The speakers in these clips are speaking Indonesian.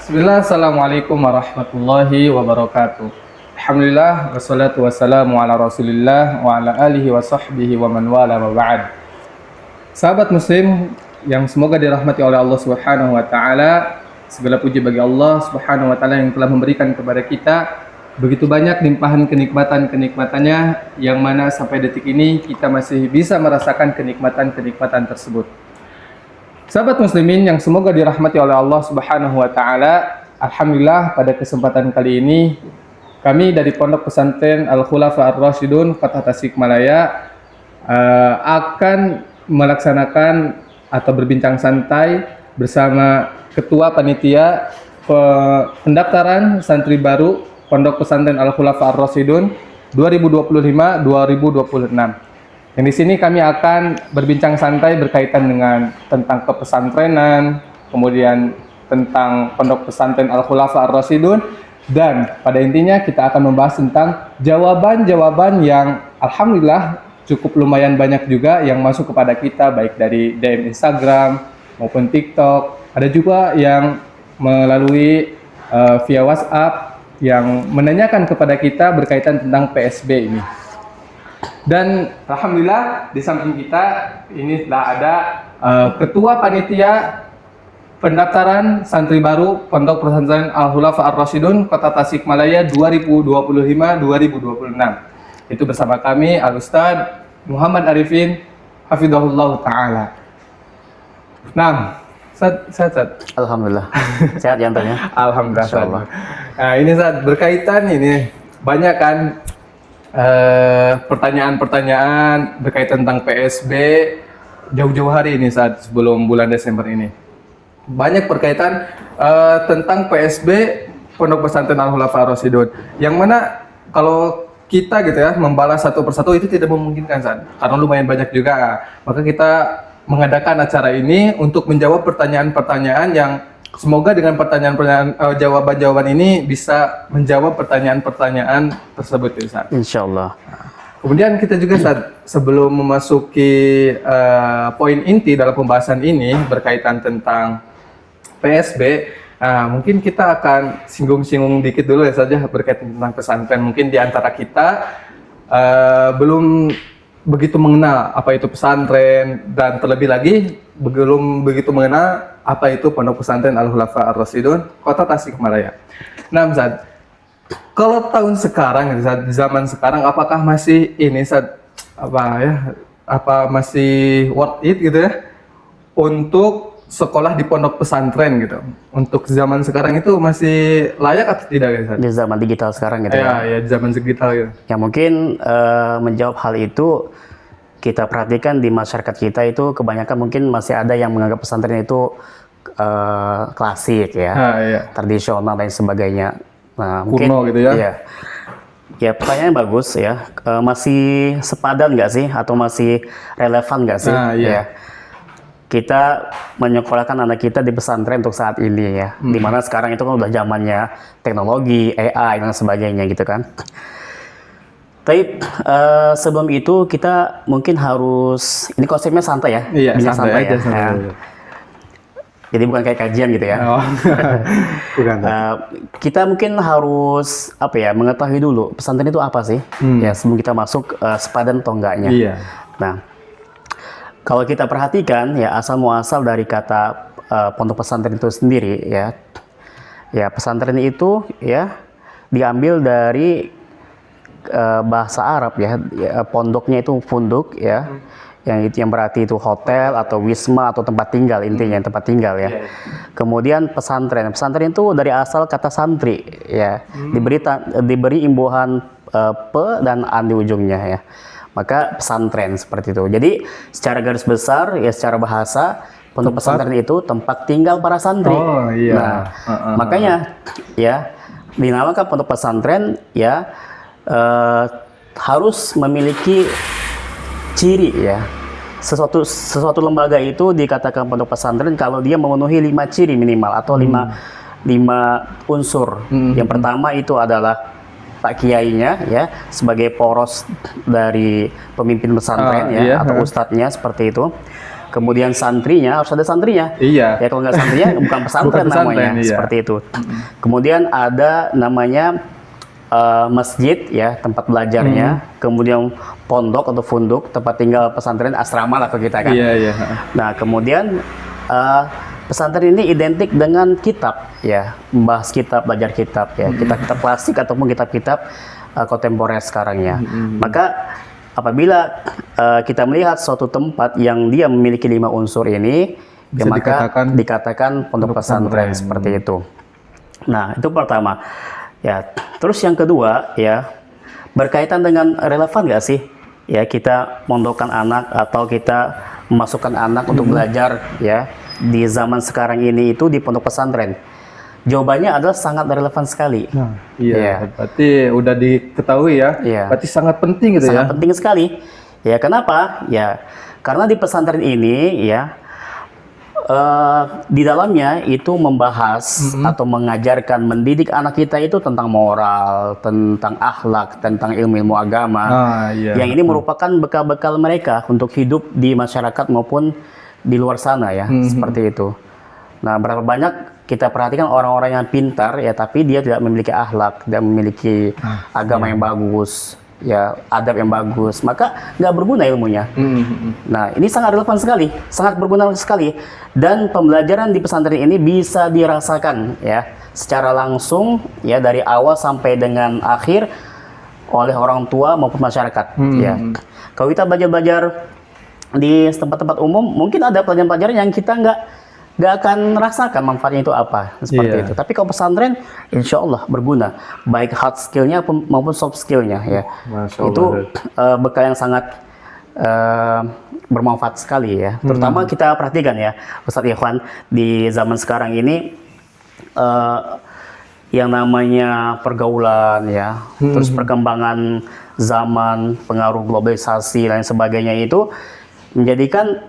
Bismillah, Assalamualaikum warahmatullahi wabarakatuh. Alhamdulillah, wassalatu wassalamu ala rasulillah wa ala alihi wa sahbihi wa man wala wa ba'd. Sahabat muslim yang semoga dirahmati oleh Allah subhanahu wa ta'ala, segala puji bagi Allah subhanahu wa ta'ala yang telah memberikan kepada kita begitu banyak limpahan kenikmatan-kenikmatannya, yang mana sampai detik ini kita masih bisa merasakan kenikmatan-kenikmatan tersebut. Sahabat muslimin yang semoga dirahmati oleh Allah Subhanahu wa taala, alhamdulillah pada kesempatan kali ini kami dari Pondok Pesantren Al-Khulafa Ar-Rasyidun Kota Tasikmalaya akan melaksanakan atau berbincang santai bersama Ketua Panitia Pendaftaran Santri Baru Pondok Pesantren Al-Khulafa Ar-Rasyidun 2025-2026. Yang di sini kami akan berbincang santai berkaitan dengan tentang kepesantrenan, kemudian tentang Pondok Pesantren Al-Khulafa Ar-Rasyidun, dan pada intinya kita akan membahas tentang jawaban-jawaban yang alhamdulillah cukup lumayan banyak juga yang masuk kepada kita, baik dari DM Instagram maupun TikTok. Ada juga yang melalui via WhatsApp yang menanyakan kepada kita berkaitan tentang PSB ini. Dan alhamdulillah di samping kita ini telah ada Ketua Panitia Pendaftaran Santri Baru Pondok Pesantren Al-Khulafa Ar-Rasyidun Kota Tasikmalaya 2025-2026. Itu bersama kami Al-Ustadz Muhammad Arifin Hafidhahullah Ta'ala. Nah, Ustadz. Alhamdulillah. Sehat ya antaranya? Alhamdulillah. Nah, ini Ustadz berkaitan ini banyak kan pertanyaan-pertanyaan berkaitan tentang PSB jauh-jauh hari ini saat sebelum bulan Desember ini. Banyak berkaitan tentang PSB Pondok Pesantren Al-Khulafa Ar-Rasyidun. Yang mana kalau kita gitu ya membalas satu persatu itu tidak memungkinkan saat karena lumayan banyak juga. Maka kita mengadakan acara ini untuk menjawab pertanyaan-pertanyaan yang semoga dengan jawaban-jawaban ini bisa menjawab pertanyaan-pertanyaan tersebut ya Ustaz. Insyaallah. Kemudian kita juga Ustaz, sebelum memasuki poin inti dalam pembahasan ini berkaitan tentang PSB, mungkin kita akan singgung-singgung dikit dulu ya saja berkaitan tentang pesantren. Mungkin di antara kita belum begitu mengenal apa itu pesantren, dan terlebih lagi belum begitu mengenal apa itu Pondok Pesantren Al-Khulafa Ar-Rasyidun Kota Tasikmalaya. Nah, Ustaz, kalau tahun sekarang, di zaman sekarang, apakah masih ini, Ustaz, apa masih worth it gitu ya untuk sekolah di pondok pesantren gitu? Untuk zaman sekarang itu masih layak atau tidak ya, Ustaz? Di zaman digital sekarang gitu ya? Ya, di zaman digital gitu. Ya mungkin menjawab hal itu, kita perhatikan di masyarakat kita itu kebanyakan mungkin masih ada yang menganggap pesantren itu klasik ya, iya. Tradisional dan sebagainya. Nah, kuno mungkin, gitu ya? Iya. Ya pertanyaan bagus ya, masih sepadan nggak sih atau masih relevan nggak sih? Iya. Ya. Kita menyekolahkan anak kita di pesantren untuk saat ini ya, dimana sekarang itu kan udah zamannya teknologi, AI dan sebagainya gitu kan. Tapi sebelum itu kita mungkin harus, ini konsepnya santai ya, iya, santai aja, ya. santai. Jadi bukan kayak kajian gitu ya. Oh, bukan. Kita mungkin harus mengetahui dulu pesantren itu apa sih, ya sebelum kita masuk sepadan atau enggaknya. Iya. Nah, kalau kita perhatikan ya asal muasal dari kata pondok pesantren itu sendiri ya pesantren itu ya diambil dari bahasa Arab ya, pondoknya itu funduk ya. Yang berarti itu hotel atau wisma atau tempat tinggal, intinya tempat tinggal ya. Kemudian pesantren itu dari asal kata santri ya, diberi imbuhan p dan an di ujungnya ya, maka pesantren seperti itu. Jadi secara garis besar ya, secara bahasa pondok pesantren itu tempat tinggal para santri. Oh iya. Nah, makanya ya dinamakan pondok pesantren ya, harus memiliki ciri ya. Sesuatu lembaga itu dikatakan pondok pesantren kalau dia memenuhi 5 ciri minimal atau 5 unsur. Yang pertama itu adalah Pak Kiainya ya, sebagai poros dari pemimpin pesantren ya, iya, atau ustadznya seperti itu. kemudian santrinya harus ada santrinya. Iya. Ya kalau nggak santrinya bukan pesantren Bukan pesantren, namanya, iya. seperti itu. Kemudian ada namanya masjid ya, tempat belajarnya, kemudian pondok atau funduk, tempat tinggal pesantren, asrama lah kalau kita kan. Iya, iya. Nah, kemudian pesantren ini identik dengan kitab ya, membahas kitab, belajar kitab ya, kitab-kitab klasik ataupun kitab-kitab kontemporer sekarang ya. Maka apabila kita melihat suatu tempat yang dia memiliki 5 unsur ini, ya Bisa maka dikatakan pondok pesantren seperti itu. Nah, itu pertama. Ya, terus yang kedua ya, berkaitan dengan relevan nggak sih ya kita mondokkan anak atau kita memasukkan anak untuk belajar ya di zaman sekarang ini itu di pondok pesantren? Jawabannya adalah sangat relevan sekali. Nah, iya, Ya. berarti udah diketahui ya. Iya. Berarti sangat penting gitu Sangat ya. penting sekali. Ya, kenapa? Ya, karena di pesantren ini ya di dalamnya itu membahas atau mengajarkan, mendidik anak kita itu tentang moral, tentang akhlak, tentang ilmu agama. Ah, iya. Yang ini merupakan bekal-bekal mereka untuk hidup di masyarakat maupun di luar sana ya, seperti itu. Nah, berapa banyak kita perhatikan orang-orang yang pintar ya, tapi dia tidak memiliki akhlak, tidak memiliki agama yang bagus, ya adab yang bagus, maka nggak berguna ilmunya. Nah, ini sangat relevan sekali, sangat berguna sekali, dan pembelajaran di pesantren ini bisa dirasakan ya secara langsung ya dari awal sampai dengan akhir oleh orang tua maupun masyarakat. Ya, kalau kita belajar di tempat-tempat umum, mungkin ada pelajaran-pelajaran yang kita nggak akan rasakan manfaatnya itu apa, seperti itu. Tapi kalau pesantren, insya Allah berguna, baik hard skillnya maupun soft skillnya ya. Masya Allah. Itu bekal yang sangat bermanfaat sekali ya. Terutama kita perhatikan ya, Ustadz Ikhwan, di zaman sekarang ini yang namanya pergaulan ya, terus perkembangan zaman, pengaruh globalisasi dan sebagainya itu menjadikan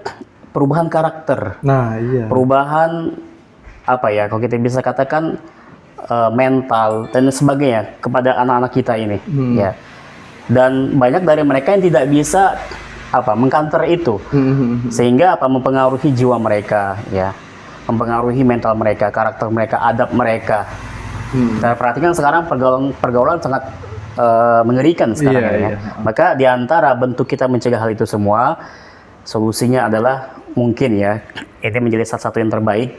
perubahan karakter. Nah, iya. Perubahan apa ya, kalau kita bisa katakan mental dan sebagainya kepada anak-anak kita ini ya. Dan banyak dari mereka yang tidak bisa mengcounter itu, sehingga mempengaruhi jiwa mereka ya, mempengaruhi mental mereka, karakter mereka, adab mereka. Kita perhatikan sekarang pergaulan sangat mengerikan sekarang Iya, ya. iya. Maka di antara bentuk kita mencegah hal itu semua, solusinya adalah mungkin ya, ini menjadi salah satu yang terbaik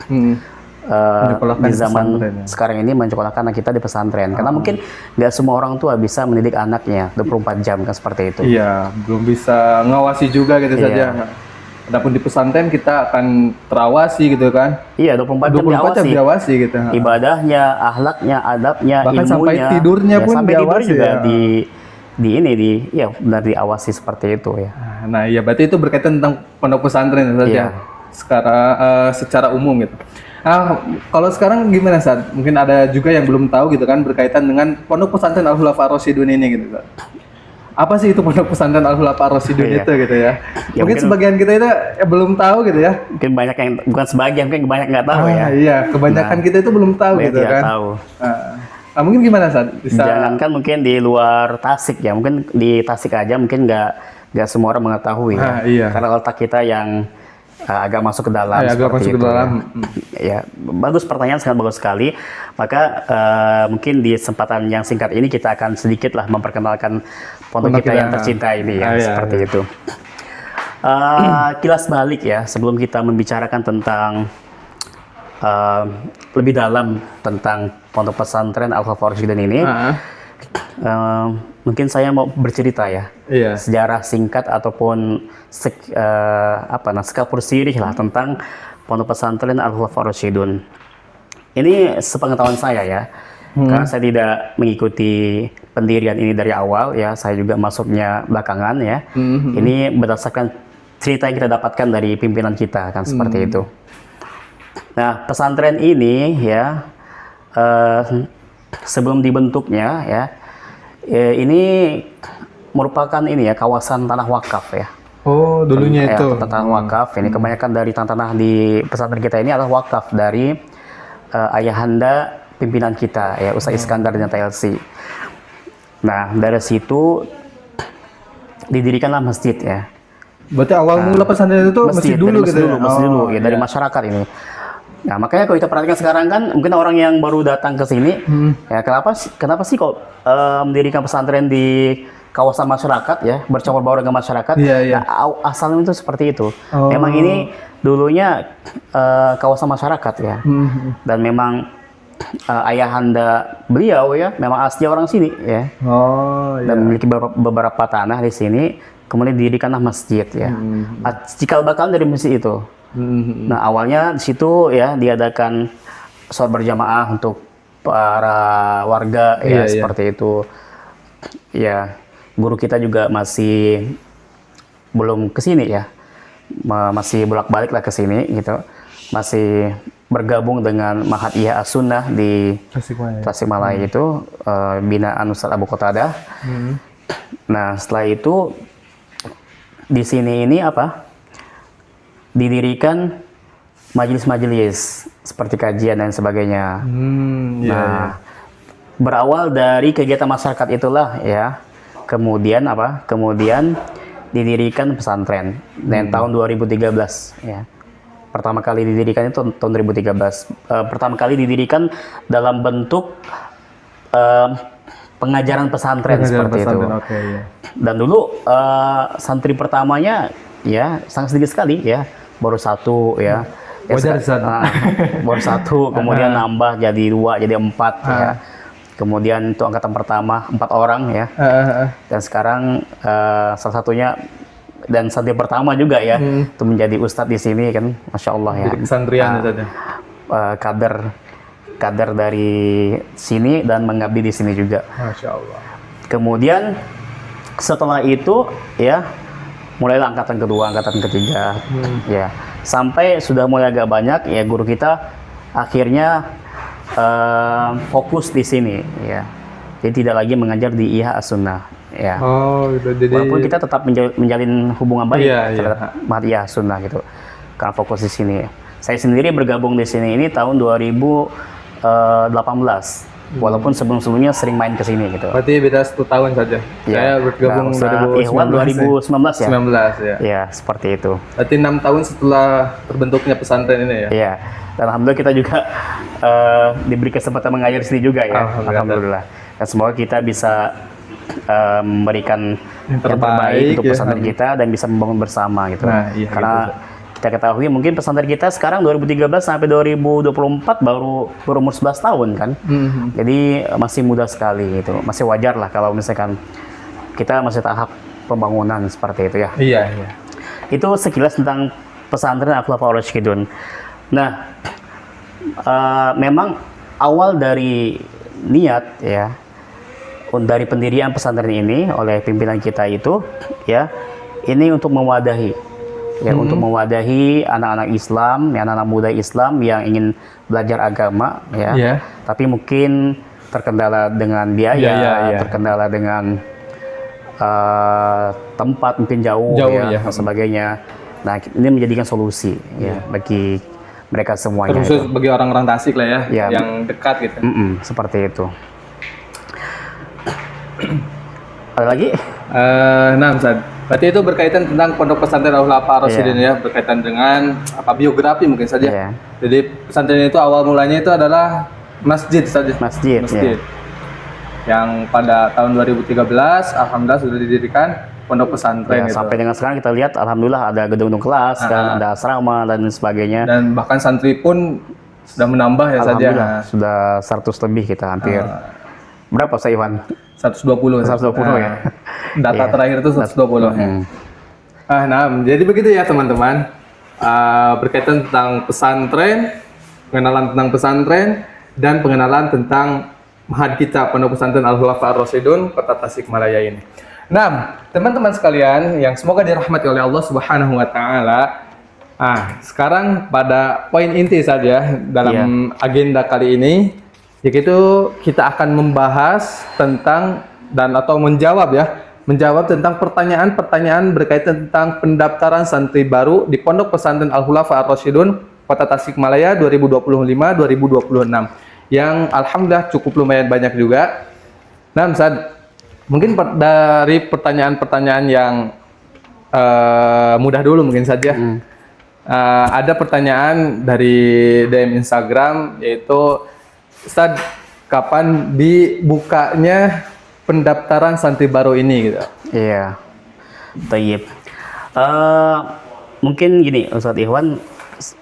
Menyekolahkan di zaman pesantren, ya. sekarang ini, menyekolahkan anak kita di pesantren. Karena mungkin nggak semua orang tua bisa mendidik anaknya 24 jam kan, seperti itu. Iya, belum bisa ngawasi juga gitu Iya. saja. Adapun di pesantren kita akan terawasi gitu kan. Iya, 24 jam 24 jam diawasi. diawasi gitu. Ibadahnya, akhlaknya, adabnya, Bahkan ilmunya, sampai tidurnya pun sampai tidur diawasi juga ya. ya benar diawasi seperti itu ya. Nah, iya berarti itu berkaitan tentang pondok pesantren saja. Iya. Sekarang secara umum gitu. Kalau sekarang gimana, San? Mungkin ada juga yang belum tahu gitu kan berkaitan dengan pondok pesantren Al-Khulafa Ar-Rasyidun ini gitu kan. Apa sih itu pondok pesantren Al-Khulafa Ar-Rasyidun Iya. itu gitu ya? Ya, mungkin mungkin- sebagian kita itu belum tahu gitu ya. Mungkin banyak yang, bukan sebagian, mungkin banyak nggak tahu ya. Iya, kebanyakan kita itu belum tahu Banyak gitu tidak kan. tahu. Mungkin gimana, San? Bisa Jangankan mungkin di luar Tasik ya, mungkin di Tasik aja mungkin nggak semua orang mengetahui ya. Iya. Karena letak kita yang agak masuk ke dalam. agak seperti masuk ke itu, dalam. Ya, bagus, pertanyaan sangat bagus sekali. Maka mungkin di kesempatan yang singkat ini kita akan sedikit lah memperkenalkan pondok kita yang tercinta ini ya, Iya, seperti iya. itu. Kilas balik ya, sebelum kita membicarakan tentang lebih dalam tentang pondok pesantren Al-Khulafa Ar-Rasyidun ini, mungkin saya mau bercerita ya. Iya. Sejarah singkat ataupun sekapur sirih lah tentang pondok pesantren Al-Khulafa Ar-Rasyidun. Ini sepengetahuan saya ya, karena saya tidak mengikuti pendirian ini dari awal ya, saya juga masuknya belakangan ya. Ini berdasarkan cerita yang kita dapatkan dari pimpinan kita kan, seperti itu. Nah, pesantren ini ya sebelum dibentuknya ya, ini merupakan ini ya, kawasan tanah wakaf ya. Oh, dulunya Ya, itu. tanah wakaf. Ini kebanyakan dari tanah di pesantren kita ini adalah wakaf dari ayahanda pimpinan kita ya, Ustaz Iskandar dan TLC. Nah, dari situ didirikanlah masjid ya. Berarti awal mula pesantren itu masjid dulu gitu ya? Masjid dulu, ya dari iya. masyarakat ini. Nah, makanya kalau kita perhatikan sekarang kan, mungkin orang yang baru datang ke sini, ya kenapa sih kok mendirikan pesantren di kawasan masyarakat ya, bercampur baur dengan masyarakat? Iya, iya. Nah, asalnya itu seperti itu. Oh. Memang ini dulunya kawasan masyarakat ya, dan memang ayahanda beliau ya, memang asli orang sini ya, Oh, dan iya. memiliki beberapa tanah di sini. Kemudian didirikanlah masjid ya. Cikal bakal dari masjid itu. Nah, awalnya di situ ya diadakan sholat berjamaah untuk para warga Iya, ya, iya. seperti itu. Ya, guru kita juga masih belum ke sini ya. Masih bolak-balik lah ke sini gitu. Masih bergabung dengan Ma'had Ihya As-Sunnah di Tasikmalaya itu, binaan Ustaz Abu Qatadah. Nah, setelah itu di sini ini didirikan majelis-majelis seperti kajian dan sebagainya. Nah, berawal dari kegiatan masyarakat itulah ya, kemudian Kemudian didirikan pesantren dan tahun 2013 ya. Pertama kali didirikan itu tahun 2013. Pertama kali didirikan dalam bentuk pengajaran pesantren seperti itu. Okay, iya. Dan dulu santri pertamanya ya sangat sedikit sekali ya, baru satu ya. Wajar, Baru satu, kemudian nambah jadi 2, jadi 4 ya. Kemudian itu angkatan pertama 4 orang ya. Dan sekarang salah satunya dan santri pertama juga ya, itu menjadi ustadz di sini kan, masya Allah ya. Jadi kesantrian saja. Kader dari sini dan mengabdi di sini juga. Masya Allah. Kemudian setelah itu ya mulailah angkatan kedua, angkatan ketiga ya, sampai sudah mulai agak banyak ya guru kita akhirnya fokus di sini ya, jadi tidak lagi mengajar di Ihya As-Sunnah ya. Jadi walaupun kita tetap menjalin hubungan baik terhadap Ma'had Ihya As-Sunnah gitu, karena fokus di sini. Saya sendiri bergabung di sini ini tahun 2018, walaupun sebelumnya sering main ke sini gitu. Berarti beda 1 tahun saja. Ya, Saya bergabung Ikhwan 2019 ya. 19 ya. Ya, seperti itu. Berarti 6 tahun setelah terbentuknya pesantren ini ya. Iya. Dan alhamdulillah kita juga diberi kesempatan mengajar di sini juga ya. Alhamdulillah. Dan semoga kita bisa memberikan yang terbaik untuk pesantren kita dan bisa membangun bersama gitu. Nah, iya, karena gitu. Kita ketahui mungkin pesantren kita sekarang 2013 sampai 2024 baru berumur 11 tahun kan. Jadi masih muda sekali gitu. Masih wajar lah kalau misalkan kita masih tahap pembangunan seperti itu ya. Iya, iya. Itu sekilas tentang pesantren Al-Khulafaur Rasyidun. Nah, memang awal dari niat ya, dari pendirian pesantren ini oleh pimpinan kita itu ya, ini untuk mewadahi ya, untuk mewadahi anak-anak Islam, ya, anak-anak muda Islam yang ingin belajar agama ya. Tapi mungkin terkendala dengan biaya, terkendala dengan tempat mungkin jauh ya, dan sebagainya. Nah, ini menjadikan solusi ya bagi mereka semuanya. Terus bagi orang-orang Tasik lah ya, yang dekat gitu. Seperti itu. Ada lagi? Nah, Ustaz. Berarti itu berkaitan tentang Pondok Pesantren Al-Khulafaur Rasyidin ya, berkaitan dengan biografi mungkin saja. Jadi pesantren itu awal mulanya itu adalah masjid saja. Masjid. Yang pada tahun 2013 alhamdulillah sudah didirikan pondok pesantren gitu. Sampai dengan sekarang kita lihat alhamdulillah ada gedung-gedung kelas, kan, ada asrama dan sebagainya. Dan bahkan santri pun sudah menambah ya saja. Sudah 100 lebih kita hampir. Berapa Ustaz Iwan? 120 ya. Data terakhir itu 120. Nah, jadi begitu ya teman-teman. Berkaitan tentang pesantren, pengenalan tentang pesantren dan pengenalan tentang Ma'had kita Pondok Pesantren Al-Khulafaur Rasyidun Kota Tasikmalaya ini. Nah, teman-teman sekalian yang semoga dirahmati oleh Allah Subhanahu wa taala. Sekarang pada poin inti saja dalam agenda kali ini, yaitu kita akan membahas tentang atau menjawab tentang pertanyaan-pertanyaan berkaitan tentang pendaftaran santri baru di Pondok Pesantren Al-Khulafaur Rasyidun Kota Tasikmalaya 2025-2026 yang alhamdulillah cukup lumayan banyak juga. Nah, Ustaz, mungkin dari pertanyaan-pertanyaan yang mudah dulu mungkin saja. Ada pertanyaan dari DM Instagram, yaitu Ustadz, kapan dibukanya pendaftaran santri baru ini gitu? Iya, Tayyib. Mungkin gini Ustadz Ikhwan,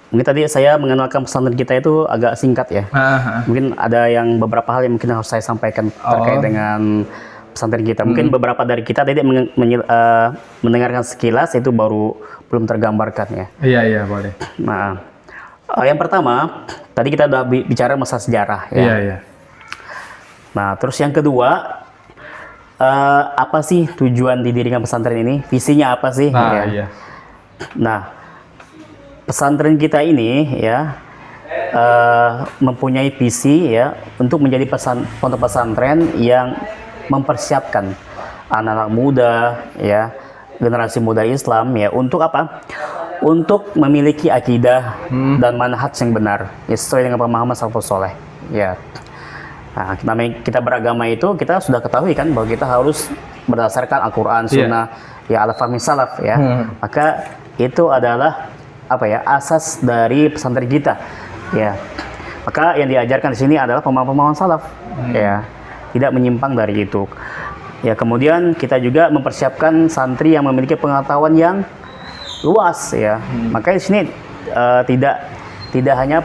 mungkin tadi saya mengenalkan pesantren kita itu agak singkat ya. Mungkin ada yang beberapa hal yang mungkin harus saya sampaikan terkait dengan pesantren kita. Mungkin beberapa dari kita tadi mendengarkan sekilas, itu baru belum tergambarkan ya. Iya, boleh. Nah, yang pertama, tadi kita udah bicara masalah sejarah ya. Iya. Nah, terus yang kedua, apa sih tujuan didirikan pesantren ini? Visinya apa sih? Iya. Nah, pesantren kita ini ya mempunyai visi ya untuk menjadi pondok pesantren yang mempersiapkan anak-anak muda ya, generasi muda Islam ya, untuk apa? Untuk memiliki akidah dan manhaj yang benar ya, sesuai dengan pemahaman salafus saleh ya. Nah, kita beragama itu kita sudah ketahui kan bahwa kita harus berdasarkan Al-Quran, Sunnah, ya ala fahmi salaf ya. Maka itu adalah apa ya, asas dari pesantren kita ya. Maka yang diajarkan di sini adalah pemahaman salaf ya, tidak menyimpang dari itu ya. Kemudian kita juga mempersiapkan santri yang memiliki pengetahuan yang luas ya. Maka di sini tidak hanya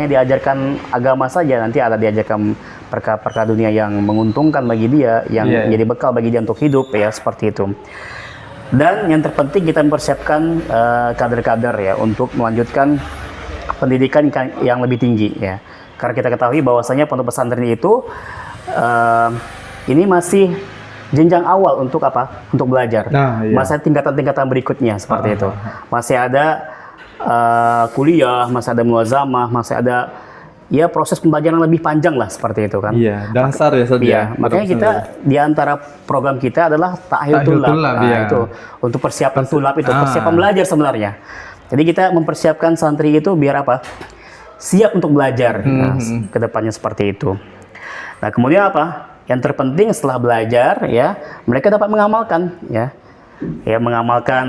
diajarkan agama saja, nanti ada diajarkan perkara-perkara dunia yang menguntungkan bagi dia, yang jadi bekal bagi dia untuk hidup ya, seperti itu. Dan yang terpenting kita mempersiapkan kader-kader ya untuk melanjutkan pendidikan yang lebih tinggi ya. Karena kita ketahui bahwasanya pondok pesantren itu ini masih jenjang awal untuk apa? Untuk belajar. Masih tingkatan-tingkatan berikutnya seperti itu. Masih ada kuliah, masih ada muazamah, masih ada ya proses pembelajaran lebih panjang lah, seperti itu kan. Iya, dasar ya saja. Iya, makanya kita di antara program kita adalah ta'hil tulab. Nah, itu untuk persiapan tulab itu, persiapan belajar sebenarnya. Jadi kita mempersiapkan santri itu biar apa? Siap untuk belajar. Nah, kedepannya seperti itu. Nah, kemudian apa? Yang terpenting setelah belajar ya, mereka dapat mengamalkan ya. Ya, mengamalkan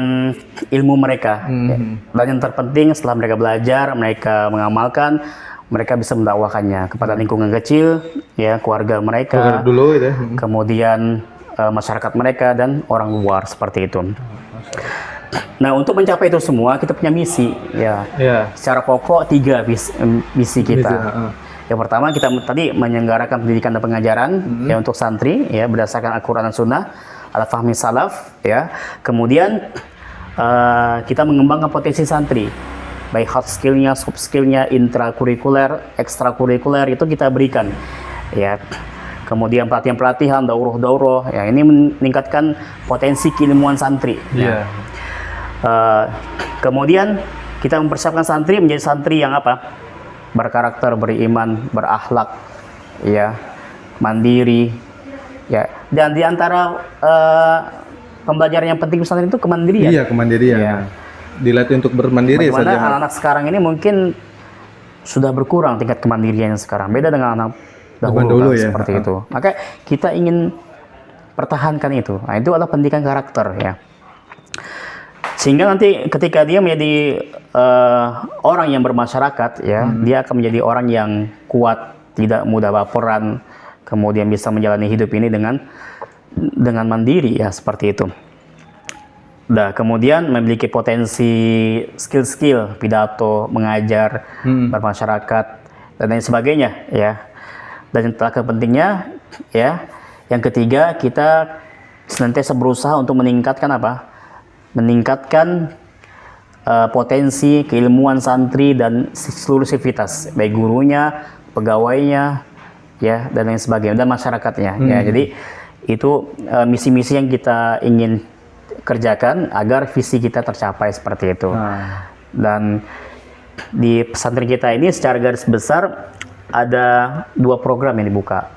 ilmu mereka ya. Dan yang terpenting setelah mereka belajar, mereka mengamalkan, mereka bisa mendakwakannya kepada lingkungan kecil ya, keluarga mereka dulu ya. Kemudian masyarakat mereka dan orang luar, seperti itu. Nah, untuk mencapai itu semua kita punya misi ya. Secara pokok 3 misi kita. Yang pertama, kita tadi menyelenggarakan pendidikan dan pengajaran ya untuk santri ya, berdasarkan Al-Quran dan Sunnah ala fahmi salaf ya. Kemudian kita mengembangkan potensi santri, baik hard skillnya, soft skillnya, intrakurikuler, ekstrakurikuler, itu kita berikan ya. Kemudian pelatihan-pelatihan, daurah ya, ini meningkatkan potensi keilmuan santri ya. Kemudian kita mempersiapkan santri menjadi santri yang apa? Berkarakter, beriman, berakhlak ya, mandiri ya. Dan di antara pembelajaran yang penting pesantren itu kemandirian. Iya, kemandirian. Ya. Dilatih untuk bermandiri saja. Bagaimana anak-anak sekarang ini mungkin sudah berkurang tingkat kemandiriannya sekarang. Beda dengan anak dahulu kan, seperti itu. Maka kita ingin pertahankan itu. Nah, itu adalah pendidikan karakter ya. Sehingga nanti ketika dia menjadi orang yang bermasyarakat ya, dia akan menjadi orang yang kuat, tidak mudah baperan, kemudian bisa menjalani hidup ini dengan mandiri ya, seperti itu. Nah, kemudian memiliki potensi skill-skill pidato, mengajar, bermasyarakat dan lain sebagainya ya. Dan yang terpentingnya ya, yang ketiga, kita senantiasa berusaha untuk meningkatkan apa? Meningkatkan potensi keilmuan santri dan seluruh sivitas, baik gurunya, pegawainya ya, dan lain sebagainya, dan masyarakatnya ya. Jadi itu misi-misi yang kita ingin kerjakan agar visi kita tercapai, seperti itu. Dan di pesantren kita ini secara garis besar ada 2 program yang dibuka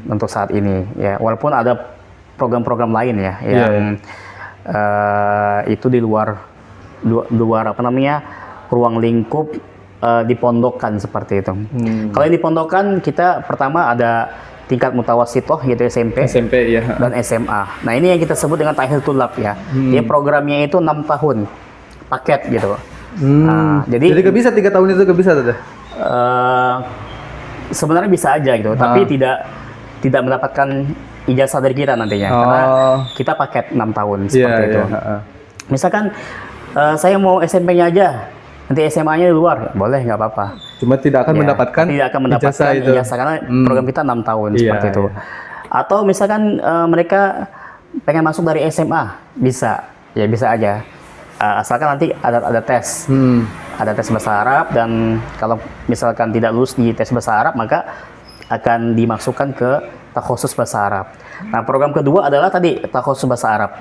untuk saat ini ya, walaupun ada program-program lain ya yang itu di luar apa namanya, ruang lingkup dipondokkan seperti itu. Kalau yang dipondokkan kita pertama ada tingkat mutawasitoh gitu SMP SMP ya. dan SMA. Nah ini yang kita sebut dengan ta'hil tulab ya. Dia programnya itu 6 tahun paket gitu. Nah, jadi gak bisa 3 tahun itu gak bisa tuh? Sebenarnya bisa aja gitu, tapi tidak mendapatkan ijazah dari kita nantinya karena kita paket 6 tahun seperti itu. Misalkan saya mau SMP-nya aja, nanti SMA-nya di luar, boleh nggak apa-apa. Cuma tidak akan mendapatkan ijazah karena program kita 6 tahun seperti itu. Atau misalkan mereka pengen masuk dari SMA, bisa aja. Asalkan nanti ada tes. Ada tes bahasa Arab, dan kalau misalkan tidak lulus di tes bahasa Arab maka akan dimasukkan ke takhusus bahasa Arab. Nah, program kedua adalah tadi takhusus bahasa Arab.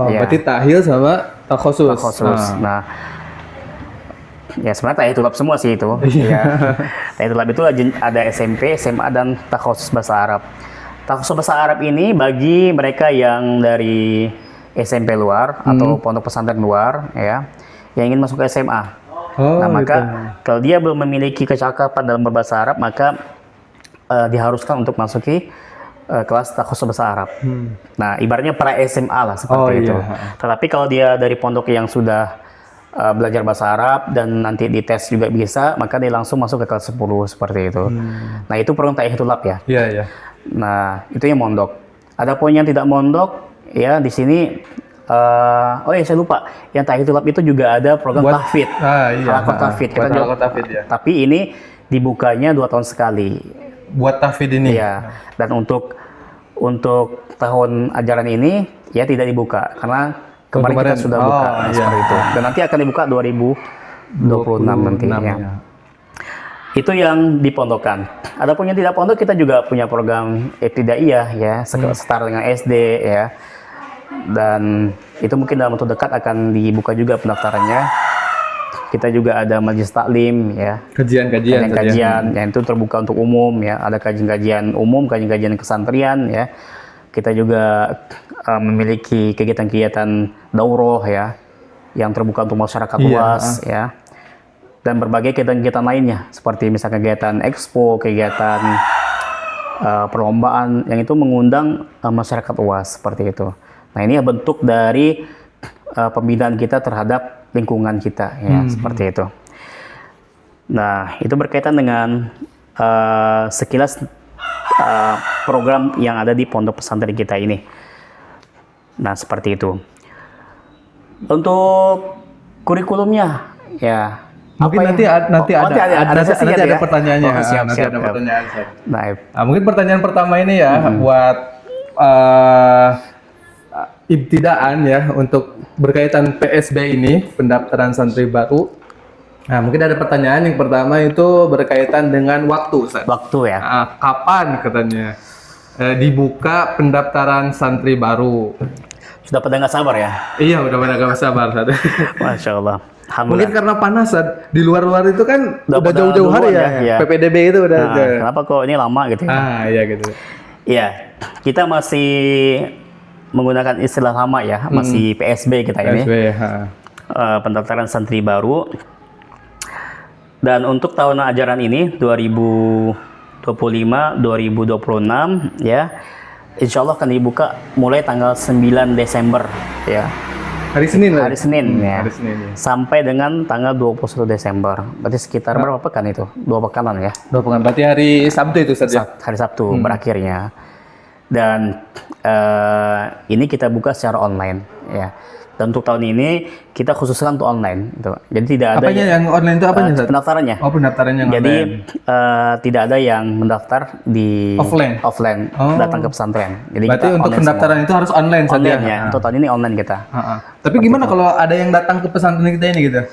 Berarti tahil sama takhusus. Nah, ya sebenarnya tahil tulab semua sih itu. Ya. Tahil tulab itu ada SMP, SMA, dan takhusus bahasa Arab. Takhusus bahasa Arab ini bagi mereka yang dari SMP luar atau pondok pesantren luar, ya, yang ingin masuk ke SMA. Nah, maka kalau dia belum memiliki kecakapan dalam berbahasa Arab, maka diharuskan untuk masuki kelas takhusus bahasa Arab. Nah, ibaratnya pra SMA lah seperti itu. Tetapi kalau dia dari pondok yang sudah belajar bahasa Arab dan nanti dites juga bisa, maka dia langsung masuk ke kelas 10 seperti itu. Nah, itu program ta'hil tulab ya. Nah, itu yang mondok. Adapun yang tidak mondok, ya di sini saya lupa, yang ta'hil tulab itu juga ada program tahfidz. Tahfidz. Tapi ini dibukanya 2 tahun sekali. Buat tahfidz ini. Iya. Dan untuk tahun ajaran ini ya tidak dibuka karena kemarin kita sudah buka seperti itu. Dan nanti akan dibuka 2026 nanti ya. Itu yang dipondokkan. Adapun yang tidak pondok, kita juga punya program ibtidaiyah ya, setara dengan SD ya. Dan itu mungkin dalam waktu dekat akan dibuka juga pendaftarannya. Kita juga ada majelis taklim ya. Kajian yang itu terbuka untuk umum ya. Ada kajian-kajian umum, kajian-kajian kesantrian ya. Kita juga memiliki kegiatan-kegiatan daurah ya, yang terbuka untuk masyarakat luas ya. Dan berbagai kegiatan-kegiatan lainnya seperti misalnya kegiatan expo, kegiatan perlombaan yang itu mengundang masyarakat luas seperti itu. Nah, ini bentuk dari pembinaan kita terhadap lingkungan kita ya, seperti itu. Nah, itu berkaitan dengan sekilas program yang ada di pondok pesantren kita ini. Nah, seperti itu. Untuk kurikulumnya ya, mungkin nanti ada pertanyaannya. Ada pertanyaan. Nah, mungkin pertanyaan pertama ini ya buat ibtidaan ya, untuk berkaitan PSB ini, pendaftaran santri baru. Nah, mungkin ada pertanyaan yang pertama itu berkaitan dengan waktu, Ustaz. Waktu ya. Kapan katanya dibuka pendaftaran santri baru? Sudah pada nggak sabar ya? Iya, udah pada nggak sabar, Ustaz. Masya Allah. Mungkin karena panas, Ustaz. Di luar-luar itu kan udah jauh-jauh hari ya. PPDB itu udah. Kenapa kok ini lama gitu ya? Iya gitu. Iya, kita masih menggunakan istilah lama ya, masih PSB kita ini. Pendaftaran santri baru. Dan untuk tahun ajaran ini 2025-2026 ya, insya Allah akan dibuka mulai tanggal 9 Desember ya. Hari Senin ya. Hari Senin ya. Sampai dengan tanggal 21 Desember. Berarti sekitar berapa pekan itu? 2 pekanan ya. 2 pekan. Berarti hari Sabtu itu saja. Hari Sabtu berakhirnya. Dan ini kita buka secara online ya. Dan untuk tahun ini kita khususkan untuk online gitu. Jadi tidak ada yang online itu apanya? Pendaftarannya. Pendaftarannya online. Jadi tidak ada yang mendaftar di offline datang ke pesantren. Jadi berarti untuk pendaftaran semua. Itu harus online saja. Ya. Untuk tahun ini online kita. Tapi gimana kalau ada yang datang ke pesantren kita ini gitu?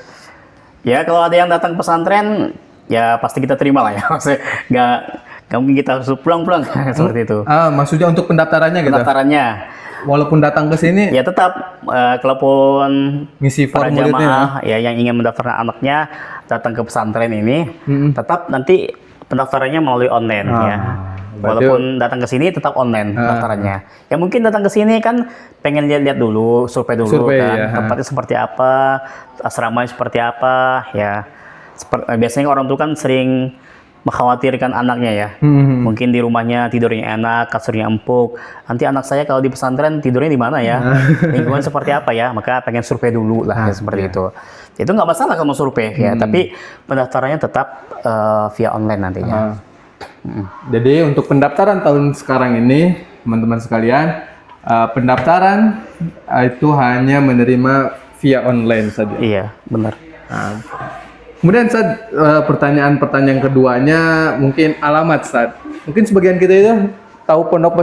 Ya, kalau ada yang datang ke pesantren ya pasti kita terima lah ya. Maksudnya nggak mungkin kita harus pulang seperti itu. Maksudnya untuk pendaftarannya gitu? Pendaftarannya. Walaupun datang ke sini ya tetap kalaupun ngisi formulirnya ya yang ingin mendaftarkan anaknya datang ke pesantren ini tetap nanti pendaftarannya melalui online ya. Walaupun datang ke sini tetap online pendaftarannya. Ya mungkin datang ke sini kan pengen lihat-lihat dulu, survei kan tempatnya seperti apa, asramanya seperti apa ya. Biasanya orang tua kan sering mengkhawatirkan anaknya ya. Mungkin di rumahnya tidurnya enak, kasurnya empuk. Nanti anak saya kalau di pesantren tidurnya di mana ya? Lingkungan seperti apa ya? Maka pengen survei dulu lah seperti itu. Itu nggak masalah kalau mau survei ya, tapi pendaftarannya tetap via online nantinya. Jadi untuk pendaftaran tahun sekarang ini, teman-teman sekalian, pendaftaran itu hanya menerima via online saja. Iya, benar. Nah, kemudian saat pertanyaan keduanya mungkin alamat saat. Mungkin sebagian kita itu tahu pondok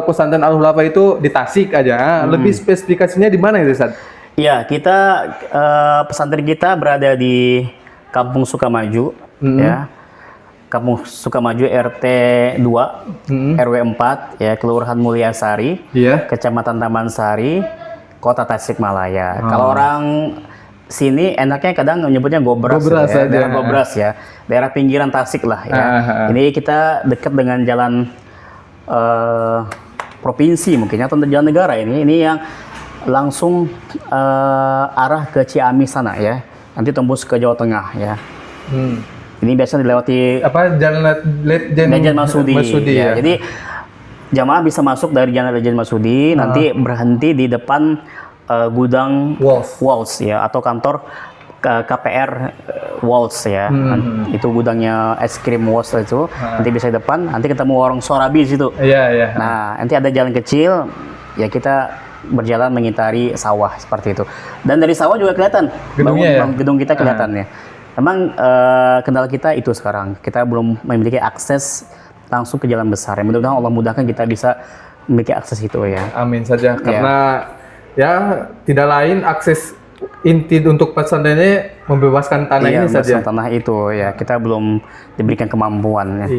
pesantren Al-Khulafa itu di Tasik aja. Lebih spesifikasinya di mana itu saat? Iya, pesantren kita berada di Kampung Sukamaju, ya. Kampung Sukamaju RT 2, RW 4, ya, Kelurahan Mulyasari, Kecamatan Taman Sari, Kota Tasikmalaya. Kalau orang sini enaknya kadang menyebutnya Gobras ya, daerah Gobras ya, daerah pinggiran Tasik lah ya. Ini kita dekat dengan jalan provinsi mungkin atau jalan negara ini yang langsung arah ke Ciamis sana ya. Nanti tembus ke Jawa Tengah ya. Ini biasanya dilewati Jalan Lejen Masudi ya. Jadi jamaah bisa masuk dari Jalan Lejen Masudi, nanti berhenti di depan gudang Walls ya, atau kantor KPR Walls ya. Itu gudangnya es krim Walls itu. Nanti bisa di depan, nanti ketemu warung Sorabi di situ. Nah, nanti ada jalan kecil ya, kita berjalan mengitari sawah seperti itu. Dan dari sawah juga kelihatan gedung kita kelihatannya. Memang kendala kita itu sekarang, kita belum memiliki akses langsung ke jalan besar. Mudah-mudahan Allah mudahkan kita bisa memiliki akses itu ya. Amin saja, karena ya tidak lain akses inti untuk pesantren ini membebaskan tanah ini saja. Tanah itu ya, kita belum diberikan kemampuan.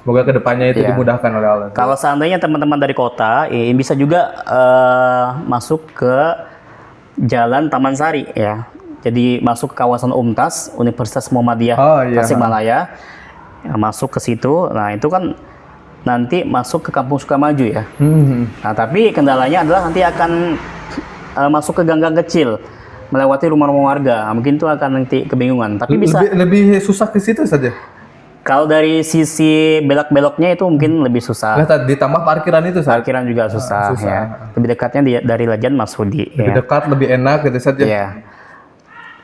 Semoga kedepannya itu dimudahkan oleh Allah. Kalau seandainya teman-teman dari kota, bisa juga masuk ke Jalan Taman Sari ya. Jadi masuk ke kawasan UMTAS, Universitas Muhammadiyah Tasikmalaya, masuk ke situ. Nah itu kan nanti masuk ke Kampung Sukamaju ya. Nah tapi kendalanya adalah nanti akan masuk ke gang-gang kecil, melewati rumah-rumah warga. Mungkin itu akan nanti kebingungan. Tapi bisa lebih susah ke situ saja. Kalau dari sisi belok-beloknya itu mungkin lebih susah. Ditambah parkiran itu saja. Parkiran juga susah. Ya. Lebih dekatnya dari Lejen Masudi. Lebih dekat, lebih enak gitu saja. Ya.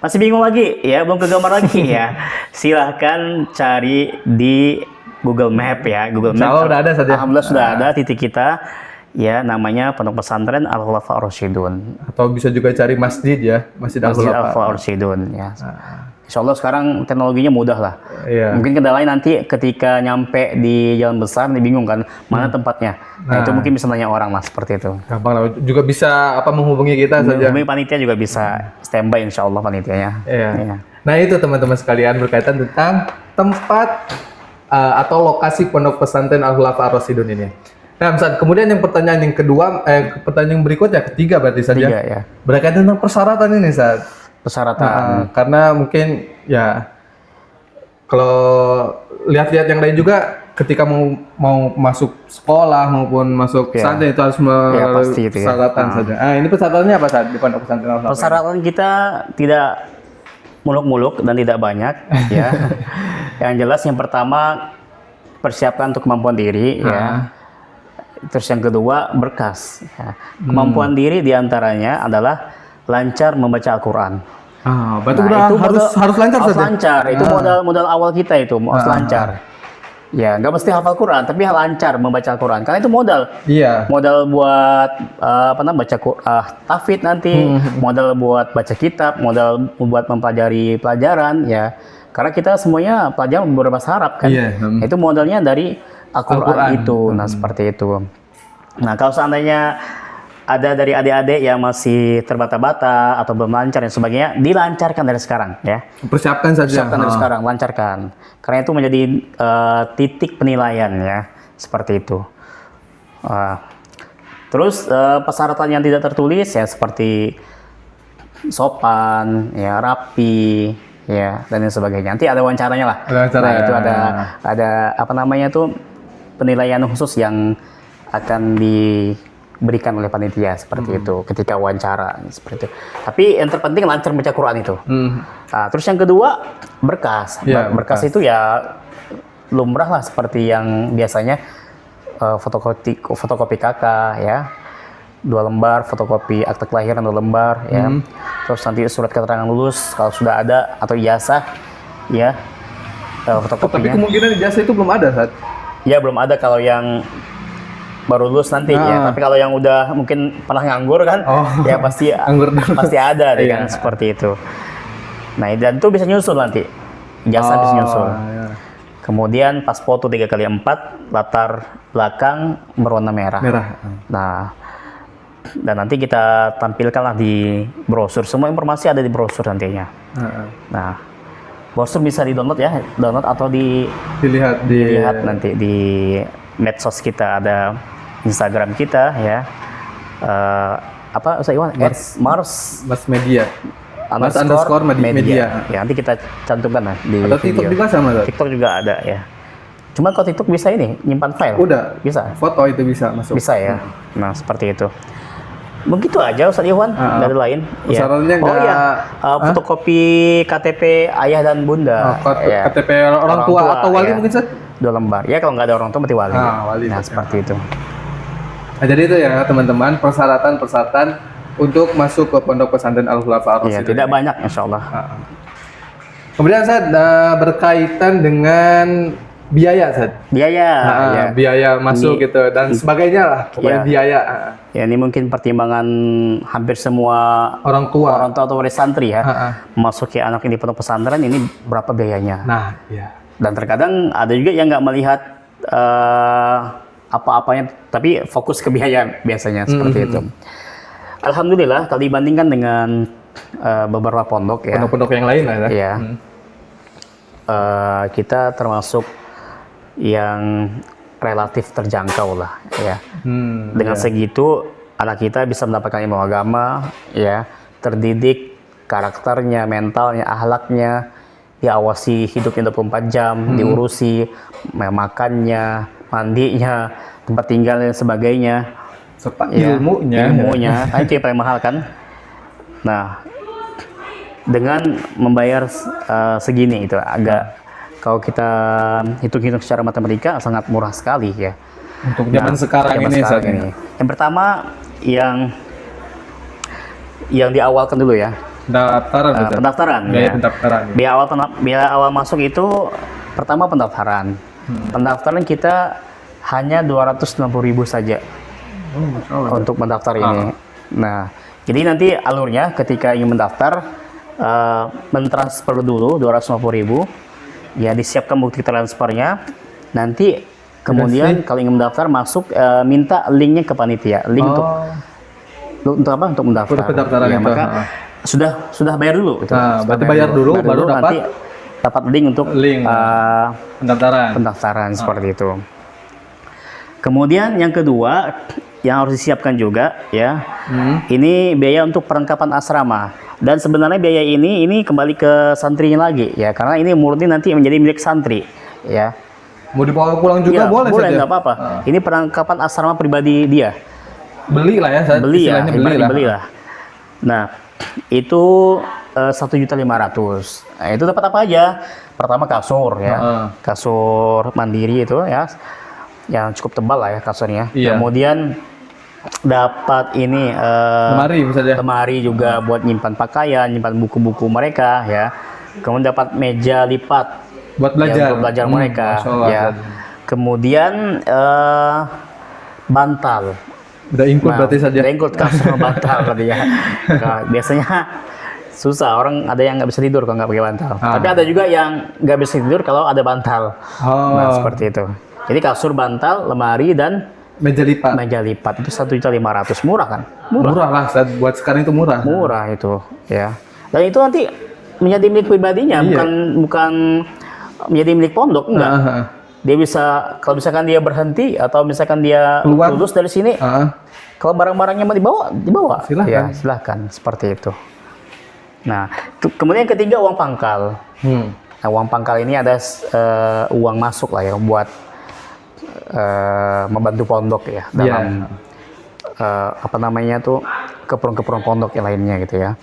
Masih bingung lagi ya, belum kegambar lagi ya. Silahkan cari di Google Map ya. Google Map. Udah ada saja. Alhamdulillah sudah ada titik kita. Ya, namanya Pondok Pesantren Al-Khulafa Ar-Rasyidun. Atau bisa juga cari masjid ya, Masjid Al-Khulafa Ar-Rasyidun ya. Insya Allah sekarang teknologinya mudah lah. Mungkin kendalanya nanti ketika nyampe di jalan besar, nih bingung kan mana tempatnya. Nah, itu mungkin bisa nanya orang lah seperti itu. Gampang lah. Juga bisa menghubungi kita saja. Menghubungi panitia juga bisa standby insya Allah panitianya. Nah itu teman-teman sekalian berkaitan tentang tempat atau lokasi Pondok Pesantren Al-Khulafa Ar-Rasyidun ini. Nah, kemudian yang pertanyaan yang berikutnya ketiga berarti saja. Berkaitan tentang persyaratan ini saat. Persyaratan. Karena mungkin ya kalau lihat-lihat yang lain juga ketika mau masuk sekolah maupun masuk pesantren itu harus melalui persyaratan saja. Ini persyaratannya apa saat di Pondok Pesantren Al-Khulafa? Persyaratan kita tidak muluk-muluk dan tidak banyak ya. Yang jelas yang pertama persiapkan untuk kemampuan diri ya. Terus yang kedua berkas. Ya. Kemampuan diri diantaranya adalah lancar membaca Al-Quran. Berarti itu harus lancar saja. Lancar. Itu modal awal kita itu harus lancar. Ya, nggak mesti hafal Quran, tapi lancar membaca Al-Quran. Karena itu modal. Modal buat baca tahfidz nanti, modal buat baca kitab, modal buat mempelajari pelajaran ya. Karena kita semuanya pelajaran berbahasa Arab kan. Itu modalnya dari Al-Quran itu. Nah, seperti itu. Nah, kalau seandainya ada dari adik-adik yang masih terbata-bata atau belum lancar dan sebagainya, dilancarkan dari sekarang ya. Persiapkan saja. Persiapkan dari sekarang, lancarkan. Karena itu menjadi titik penilaian ya, seperti itu. Terus persyaratan yang tidak tertulis ya seperti sopan, ya rapi, ya dan lain sebagainya. Nanti ada wawancaranya lah. Nah, itu ada penilaian khusus yang akan berikan oleh panitia seperti itu ketika wawancara seperti itu. Tapi yang terpenting lancar baca Quran itu. Nah, terus yang kedua berkas. Ya, berkas itu ya lumrah lah seperti yang biasanya fotokopi KK ya, 2 lembar, fotokopi akte kelahiran 2 lembar ya. Terus nanti surat keterangan lulus kalau sudah ada atau ijazah ya, Tapi fotokopinya. kemungkinan ijazah itu belum ada, Ustaz. Ya belum ada kalau yang baru lulus nanti ya. Tapi kalau yang udah mungkin pernah nganggur kan, ya pasti Nganggur dulu. pasti ada deh kan Iya. seperti itu. Nah dan itu bisa nyusul nanti, ijazah bisa nyusul. Iya. Kemudian pas foto 3x4, latar belakang berwarna merah. Nah dan nanti kita tampilkanlah di brosur. Semua informasi ada di brosur nantinya. Nah brosur bisa di-download ya, download atau dilihat nanti di medsos kita, ada Instagram kita ya. Apa Ustaz Iwan? Mars Media. underscore media. Ya, nanti kita cantumkan lah di Atau TikTok video. juga sama, Ustaz? TikTok juga ada ya. Cuma kalau TikTok bisa ini nyimpan file. Udah. Bisa. Foto itu bisa masuk. Bisa ya. Nah seperti itu. Begitu aja Ustaz Iwan, nggak ada lain. Ya. Syaratnya Oh nggak- iya, fotokopi KTP ayah dan bunda. Ya. KTP orang tua atau wali ya. mungkin, Ustaz? 2 lembar. Ya kalau nggak ada orang tua berarti wali. Wali, Nah Ustaz, seperti itu. Nah, jadi itu ya teman-teman persyaratan untuk masuk ke Pondok Pesantren Al-Khulafa Ya Ar-Rasyidin. tidak banyak insya Allah. Kemudian Ustaz, berkaitan dengan biaya, Ustaz. Biaya. Ya. Biaya masuk gitu dan sebagainya lah, pokoknya Ya. biaya. Ya ini mungkin pertimbangan hampir semua Orang tua. atau waris santri ya. Masuki anak ini pondok pesantren ini berapa biayanya. Nah, iya. Dan terkadang ada juga yang nggak melihat apa-apanya, tapi fokus ke biaya biasanya seperti itu. Alhamdulillah kalau dibandingkan dengan beberapa pondok ya, Pondok-pondok yang lain lah ya. ya kita termasuk yang relatif terjangkau lah ya. Dengan segitu anak kita bisa mendapatkan ilmu agama ya, terdidik karakternya, mentalnya, akhlaknya, diawasi hidupnya 24 jam, diurusi makannya, mandinya, tempat tinggal dan sebagainya. Serta Ya, ilmunya. nah, itu yang paling mahal kan. Nah dengan membayar segini itu agak, kalau kita hitung-hitung secara matematika sangat murah sekali ya. Untuk zaman sekarang zaman ini, sekarang Ustaz, ini. Yang pertama yang diawalkan dulu ya, Pendaftaran, Ustaz. pendaftaran. Biaya Ya. pendaftaran. Biaya awal masuk itu pertama pendaftaran. Pendaftaran kita hanya 260.000 saja Masya Allah. untuk mendaftar ini. Nah, jadi nanti alurnya ketika ingin mendaftar, mentransfer dulu 250.000, ya disiapkan bukti transfernya. Nanti kemudian kalau ingin mendaftar masuk, minta linknya ke panitia, link untuk apa? Untuk mendaftar. Untuk pendaftaran Ya, itu. maka sudah bayar dulu. Itu. Berarti bayar dulu, baru nanti dapat link untuk link pendaftaran seperti itu. Kemudian yang kedua yang harus disiapkan juga ya, ini biaya untuk perlengkapan asrama. Dan sebenarnya biaya ini kembali ke santrinya lagi ya, karena ini murni nanti menjadi milik santri ya. Mau dibawa pulang juga Ya, boleh saja. nggak apa-apa. Ini perlengkapan asrama pribadi dia. Beli lah ya, Ustaz. Beli ya, Istilahnya ibaratnya beli lah. Nah itu 1.500.000. Nah, itu dapat apa aja? Pertama kasur ya, kasur mandiri itu ya, yang cukup tebal lah ya kasurnya. Iya. Kemudian dapat ini Lemari bisa aja. lemari juga buat nyimpan pakaian, nyimpan buku-buku mereka ya. Kemudian dapat meja lipat Buat ya, belajar. untuk belajar mereka Masya Allah, ya. Ustaz. Kemudian bantal. Udah include berarti saja. Udah include kasur bantal tadi ya. Nah, biasanya susah, orang ada yang nggak bisa tidur kalau nggak pakai bantal. Tapi ada juga yang nggak bisa tidur kalau ada bantal. Nah seperti itu. Jadi kasur, bantal, lemari dan Meja lipat. meja lipat itu 1.500.000, murah kan? Murah lah, Ustaz. Buat sekarang itu murah. Murah itu ya. Dan itu nanti menjadi milik pribadinya, bukan menjadi milik pondok, enggak. Dia bisa, kalau misalkan dia berhenti atau misalkan dia Keluar. lulus dari sini, kalau barang-barangnya mau dibawa, Silahkan. ya silahkan, seperti itu. Nah, kemudian yang ketiga uang pangkal. Nah, uang pangkal ini ada uang masuk lah ya buat membantu pondok ya dalam apa namanya tuh keperluan pondok yang lainnya gitu ya.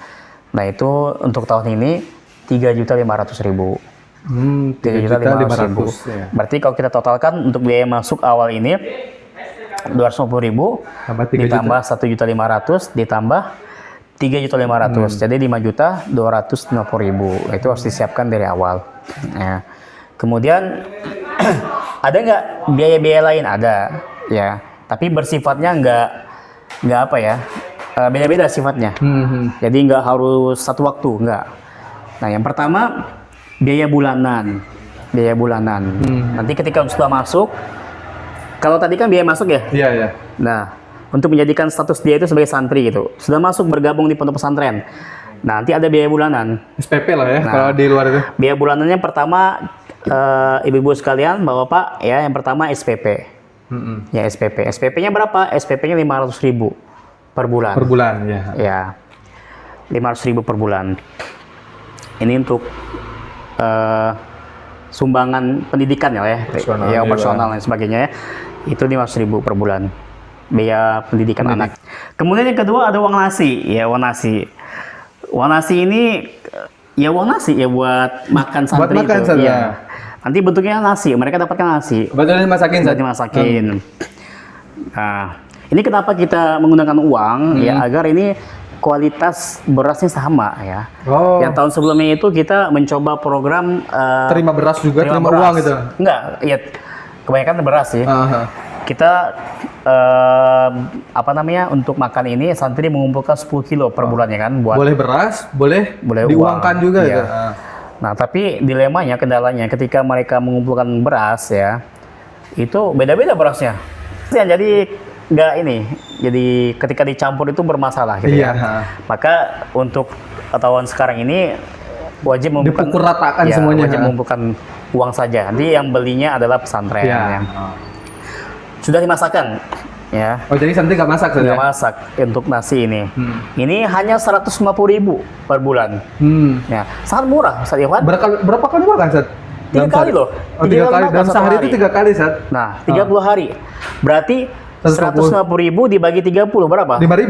Nah itu untuk tahun ini 3.500.000. 3.500.000 ya. Berarti kalau kita totalkan untuk biaya masuk awal ini 250.000 Tambah 3 ditambah 1.500.000 ditambah 3.500.000 jadi 5.250.000 itu harus disiapkan dari awal. Ya. Kemudian ada nggak biaya-biaya lain? Ada ya, tapi bersifatnya nggak apa ya, beda-beda sifatnya. Jadi nggak harus satu waktu, nggak. Nah yang pertama biaya bulanan. Nanti ketika sudah masuk, kalau tadi kan biaya masuk ya. Iya. Nah untuk menjadikan status dia itu sebagai santri gitu, sudah masuk bergabung di pondok pesantren. Nah, nanti ada biaya bulanan. SPP lah ya, Nah, kalau di luar itu. Biaya bulanannya pertama, ibu-ibu sekalian, bapak-bapak, ya yang pertama SPP. Ya SPP. SPP-nya berapa? SPP-nya 500.000 per bulan. Per bulan ya. Ya, 500.000 per bulan. Ini untuk sumbangan pendidikan ya, operasional dan sebagainya. Ya. Itu 500.000 per bulan. Biaya pendidikan anak. Kemudian yang kedua ada uang nasi. Ya, uang nasi. Uang nasi ini ya uang nasi ya buat makan santri buat makan itu. Ya. Nanti bentuknya nasi, mereka dapatkan nasi. Betul dimasakin. Dimasakin. Nah, ini kenapa kita menggunakan uang ya agar ini kualitas berasnya sama ya. Yang tahun sebelumnya itu kita mencoba program terima beras juga, terima uang gitu. Enggak, ya kebanyakan beras sih. Kita apa namanya untuk makan ini santri mengumpulkan 10 kilo per bulannya kan buat boleh beras, boleh diuangkan uang. juga Ya. gitu. Nah, tapi dilemanya, kendalanya ketika mereka mengumpulkan beras ya, itu beda-beda berasnya. Jadi nggak ini, jadi ketika dicampur itu bermasalah gitu ya. Maka untuk tahun sekarang ini wajib mengumpulkan dipukul ratakan semuanya. Wajib mengumpulkan uang saja. Nanti yang belinya adalah pesantren. Ya. Sudah dimasakkan ya. Oh jadi santri nggak masak saja? Nggak masak untuk nasi ini. Ini hanya 150.000 per bulan. Ya, sangat murah Ustaz Iwan. Berapa kali makan Sat? 3 kali loh. 3 kali dalam sehari itu 3 kali Sat. Nah 30 hari. Berarti 150.000 dibagi 30 berapa? 5.000.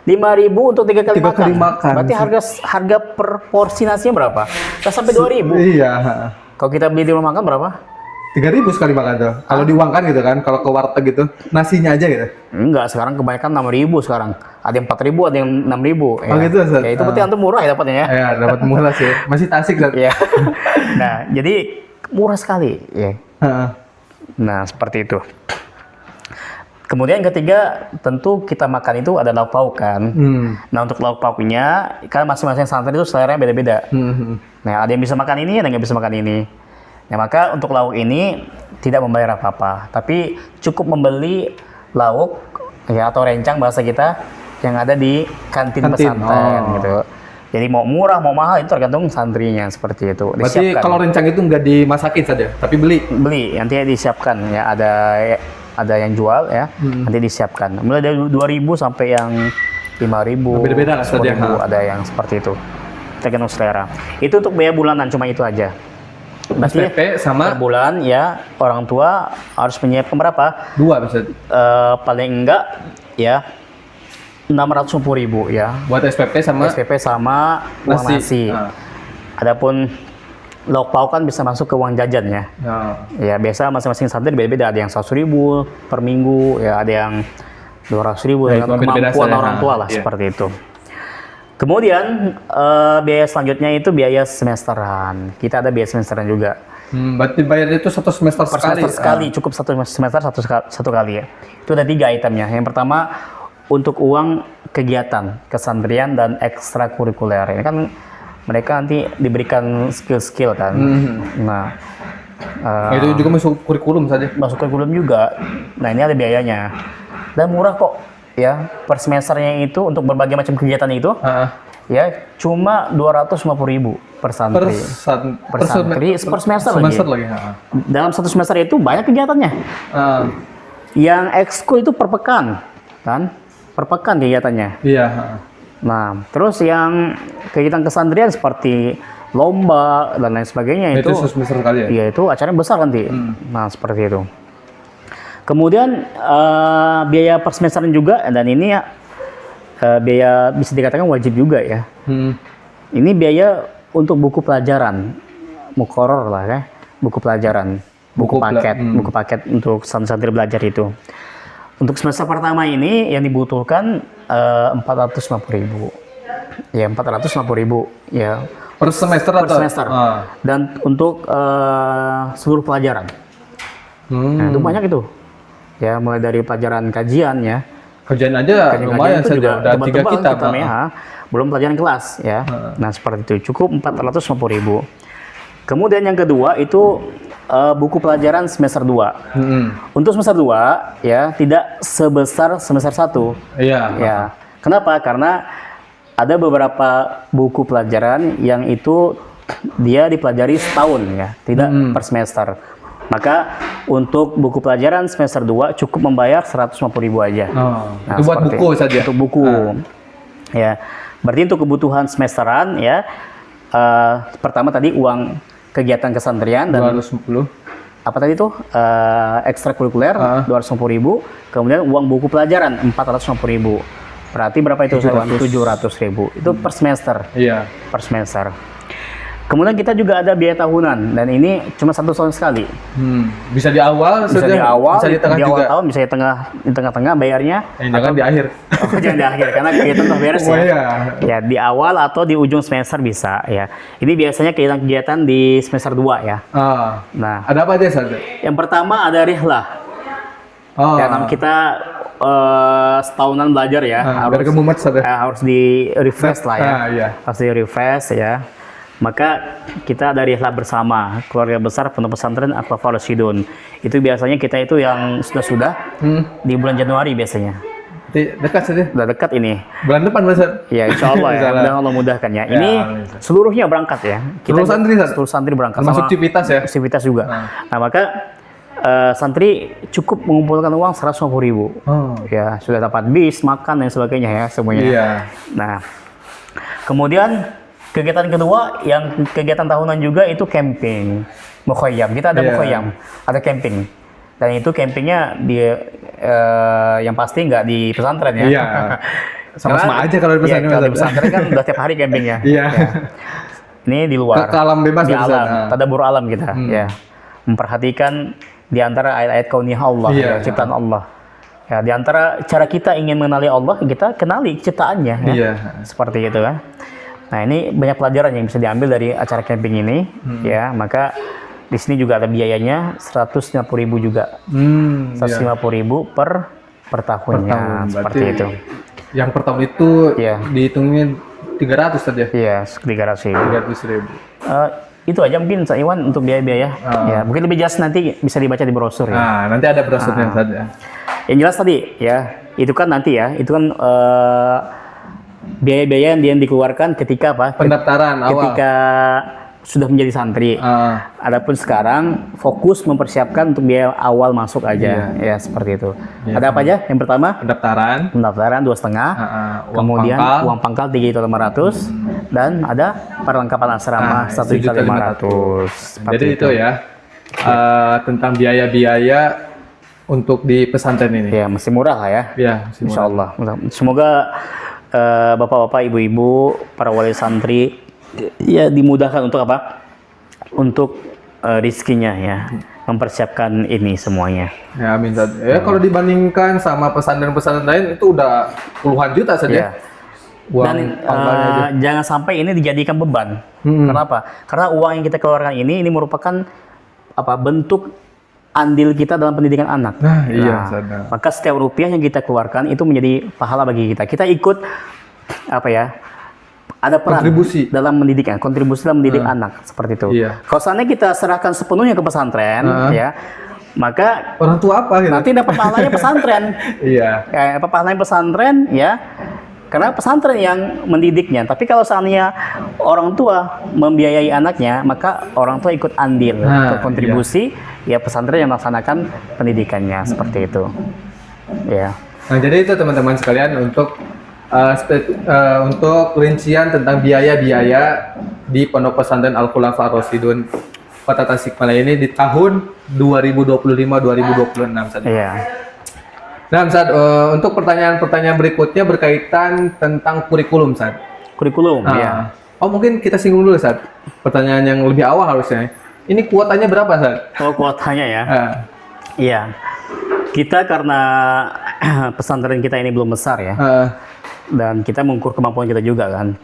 5.000 untuk 3 kali makan. Berarti harga per porsi nasinya berapa? Nggak sampai 2.000. Iya. Kalau kita beli di rumah makan berapa? 3.000 sekali makan tuh. Kalau diuangkan gitu kan, kalau ke warteg gitu, nasinya aja gitu. Enggak, sekarang kebanyakan 6.000 sekarang. Ada yang 4.000, ada yang 6.000. Oh gitu, Ustaz. Ya, itu berarti antum murah ya dapatnya ya. Iya, dapat murah sih. Masih tasik kan. Iya. Nah, jadi murah sekali ya. Nah, seperti itu. Kemudian ketiga, tentu kita makan itu ada lauk pauk kan. Nah, untuk lauk pauknya, kan masing-masing santri itu seleranya beda-beda. Nah, ada yang bisa makan ini, ada yang nggak bisa makan ini. Nah, maka untuk lauk ini tidak membayar apa-apa, tapi cukup membeli lauk ya atau rencang bahasa kita yang ada di kantin pesantren gitu. Jadi mau murah mau mahal itu tergantung santrinya seperti itu. Berarti kalau rencang itu nggak dimasakin saja, tapi beli. Beli, nanti disiapkan ya ada yang jual ya, nanti disiapkan. Mulai dari 2.000 sampai yang 5.000. Beda-beda lah saja. Ada yang seperti itu. Tergantung selera. Itu untuk biaya bulanan cuma itu aja. Berarti SPP sama per bulan ya orang tua harus menyiapkan berapa? 2 bisa. Paling enggak ya 650.000 ya. Buat SPP sama uang nasi. Adapun lauk pauk kan bisa masuk ke uang jajan ya. Ya biasa masing-masing santri beda-beda. Ada yang 100.000 per minggu, ya ada yang 200.000 dengan kemampuan orang tua lah seperti itu. Kemudian biaya selanjutnya itu biaya semesteran. Kita ada biaya semesteran juga. Berarti bayarnya itu satu semester sekali. Cukup satu semester satu kali ya. Itu ada 3 itemnya. Yang pertama untuk uang kegiatan, kesantrian dan ekstrakurikuler. Ini kan mereka nanti diberikan skill-skill kan. Nah, itu juga masuk kurikulum saja. Masuk kurikulum juga. Nah ini ada biayanya. Dan murah kok. Ya, per semesternya itu untuk berbagai macam kegiatan itu ya cuma 250.000 per santri. Per semester lagi. Dalam satu semester itu banyak kegiatannya. Yang ekskul itu per pekan, kan? Per pekan kegiatannya. Iya. Nah, terus yang kegiatan kesantrian seperti lomba dan lain sebagainya itu semester kali ya? Iya, itu acaranya besar nanti. Nah, seperti itu. Kemudian biaya per semesteran juga, dan ini biaya bisa dikatakan wajib juga ya. Ini biaya untuk buku pelajaran, mukoror lah ya, buku pelajaran, buku paket untuk santri belajar itu. Untuk semester pertama ini yang dibutuhkan 450.000. Ya 450.000 ya. Per semester Per atau? semester. Dan untuk seluruh pelajaran. Nah, itu banyak itu. Ya, mulai dari pelajaran kajian ya. Kajian aja lumayan itu juga saja, udah 3 kitab. ya. Belum pelajaran kelas ya. Nah, seperti itu. Cukup 450.000. Kemudian yang kedua itu buku pelajaran semester 2. Untuk semester 2 ya tidak sebesar semester 1. Iya. Ya. Kenapa? Karena ada beberapa buku pelajaran yang itu dia dipelajari setahun ya, tidak per semester. Maka untuk buku pelajaran semester 2 cukup membayar 150.000 aja. Nah, itu buat buku saja. Untuk buku. Ya. Berarti untuk kebutuhan semesteran ya pertama tadi uang kegiatan kesantrian dan 250. apa tadi tuh ekstrakurikuler 250.000, kemudian uang buku pelajaran 450.000. Berarti berapa itu? 700.000 itu per semester. Iya. Per semester. Kemudian kita juga ada biaya tahunan, dan ini cuma 1 tahun sekali. Bisa di awal, Bisa di awal, bisa di tengah di awal juga. tahun, bisa di tengah-tengah bayarnya. Jangan di akhir. Oh, jangan di akhir karena kegiatan udah beres ya. Iya. Ya, di awal atau di ujung semester bisa ya. Ini biasanya kegiatan-kegiatan di semester 2 ya. Nah, Ada apa aja saja? yang pertama ada rihlah. Ya, kita setahunan belajar ya. Biar kemumet saja. Harus di refresh lah ya. Iya. Harus di refresh ya. Maka kita ada rihlah bersama keluarga besar Pondok Pesantren Al-Khulafaur Rasyidun. Itu biasanya kita itu yang sudah di bulan Januari biasanya. Dekat saja. Udah dekat ini. Bulan depan Ustaz. Ya, insya Allah ya. Mudah Allah mudahkan ya. Ini seluruhnya berangkat ya. Seluruh santri, Ustaz? Seluruh santri berangkat. Termasuk Sama civitas ya? Civitas juga. Nah, maka santri cukup mengumpulkan uang 150.000. Ya, sudah dapat bis, makan dan sebagainya ya semuanya. Iya. Nah, kemudian kegiatan kedua yang kegiatan tahunan juga itu camping, mukhayyam. Kita ada mukhayyam, ada camping. Dan itu campingnya di yang pasti nggak di pesantren ya. Iya. Sama-sama aja kalau di pesantren. Kalau di pesantren kan udah tiap hari campingnya. Iya. Ya. Ini di luar. Ke alam bebas di di alam, sana. tadabbur alam kita. Ya, memperhatikan di antara ayat-ayat kauniyah Allah, ya, ciptaan Allah. Ya, di antara cara kita ingin mengenali Allah, kita kenali ciptaannya. Ya. Iya. Seperti itu kan. Nah, ini banyak pelajaran yang bisa diambil dari acara camping ini. Ya, maka di sini juga ada biayanya 150.000 juga. 150.000 per tahunnya. Seperti itu. Yang per tahun itu dihitungin 300 saja. Iya, 300.000. 300.000. Itu aja mungkin Pak Iwan untuk biaya-biaya. Ya, mungkin lebih jelas nanti bisa dibaca di brosur ya. Nah, nanti ada brosurnya saja. Yang jelas tadi ya, itu kan nanti ya, itu kan biaya-biaya yang dikeluarkan ketika apa? Pendaftaran awal. Ketika sudah menjadi santri. Adapun sekarang fokus mempersiapkan untuk biaya awal masuk aja, ya seperti itu. Ada apa aja? Yang pertama pendaftaran 2,5, kemudian uang pangkal 3.500, dan ada perlengkapan asrama 1.500. Jadi itu ya tentang biaya-biaya untuk di pesantren ini. Ya masih murah lah ya. Ya, insya Allah. Semoga bapak-bapak, ibu-ibu, para wali santri ya dimudahkan untuk apa? Untuk rizkinya ya, mempersiapkan ini semuanya. Ya, amin. Ya, kalau dibandingkan sama pesantren-pesantren lain itu udah puluhan juta saja. Dan jangan sampai ini dijadikan beban. Kenapa? Karena uang yang kita keluarkan ini merupakan apa? Bentuk andil kita dalam pendidikan anak. Maka setiap rupiah yang kita keluarkan itu menjadi pahala bagi kita. Kita ikut apa ya? Ada peran dalam pendidikan, kontribusi dalam mendidik anak seperti itu. Kalau seandainya kita serahkan sepenuhnya ke pesantren, ya, maka orang tua apa? Gitu? Nanti dapat pahalanya pesantren. Dapat pahalanya pesantren, ya, karena pesantren yang mendidiknya. Tapi kalau seandainya orang tua membiayai anaknya, maka orang tua ikut andil untuk kontribusi, ya pesantren yang melaksanakan pendidikannya seperti itu. Ya. Nah, jadi itu teman-teman sekalian untuk rincian tentang biaya-biaya di Pondok Pesantren Al-Khulafaur Rasyidun Kota Tasikmalaya ini di tahun 2025-2026 Ustaz. Iya. Nah, Ustaz, untuk pertanyaan-pertanyaan berikutnya berkaitan tentang kurikulum, Ustaz. Kurikulum, Nah, ya. Oh, mungkin kita singgung dulu, Ustaz. Pertanyaan yang lebih awal harusnya. Ini kuotanya berapa, Ustaz? Oh, kuotanya ya. Ah, Iya. Kita karena pesantren kita ini belum besar ya. Dan kita mengukur kemampuan kita juga kan.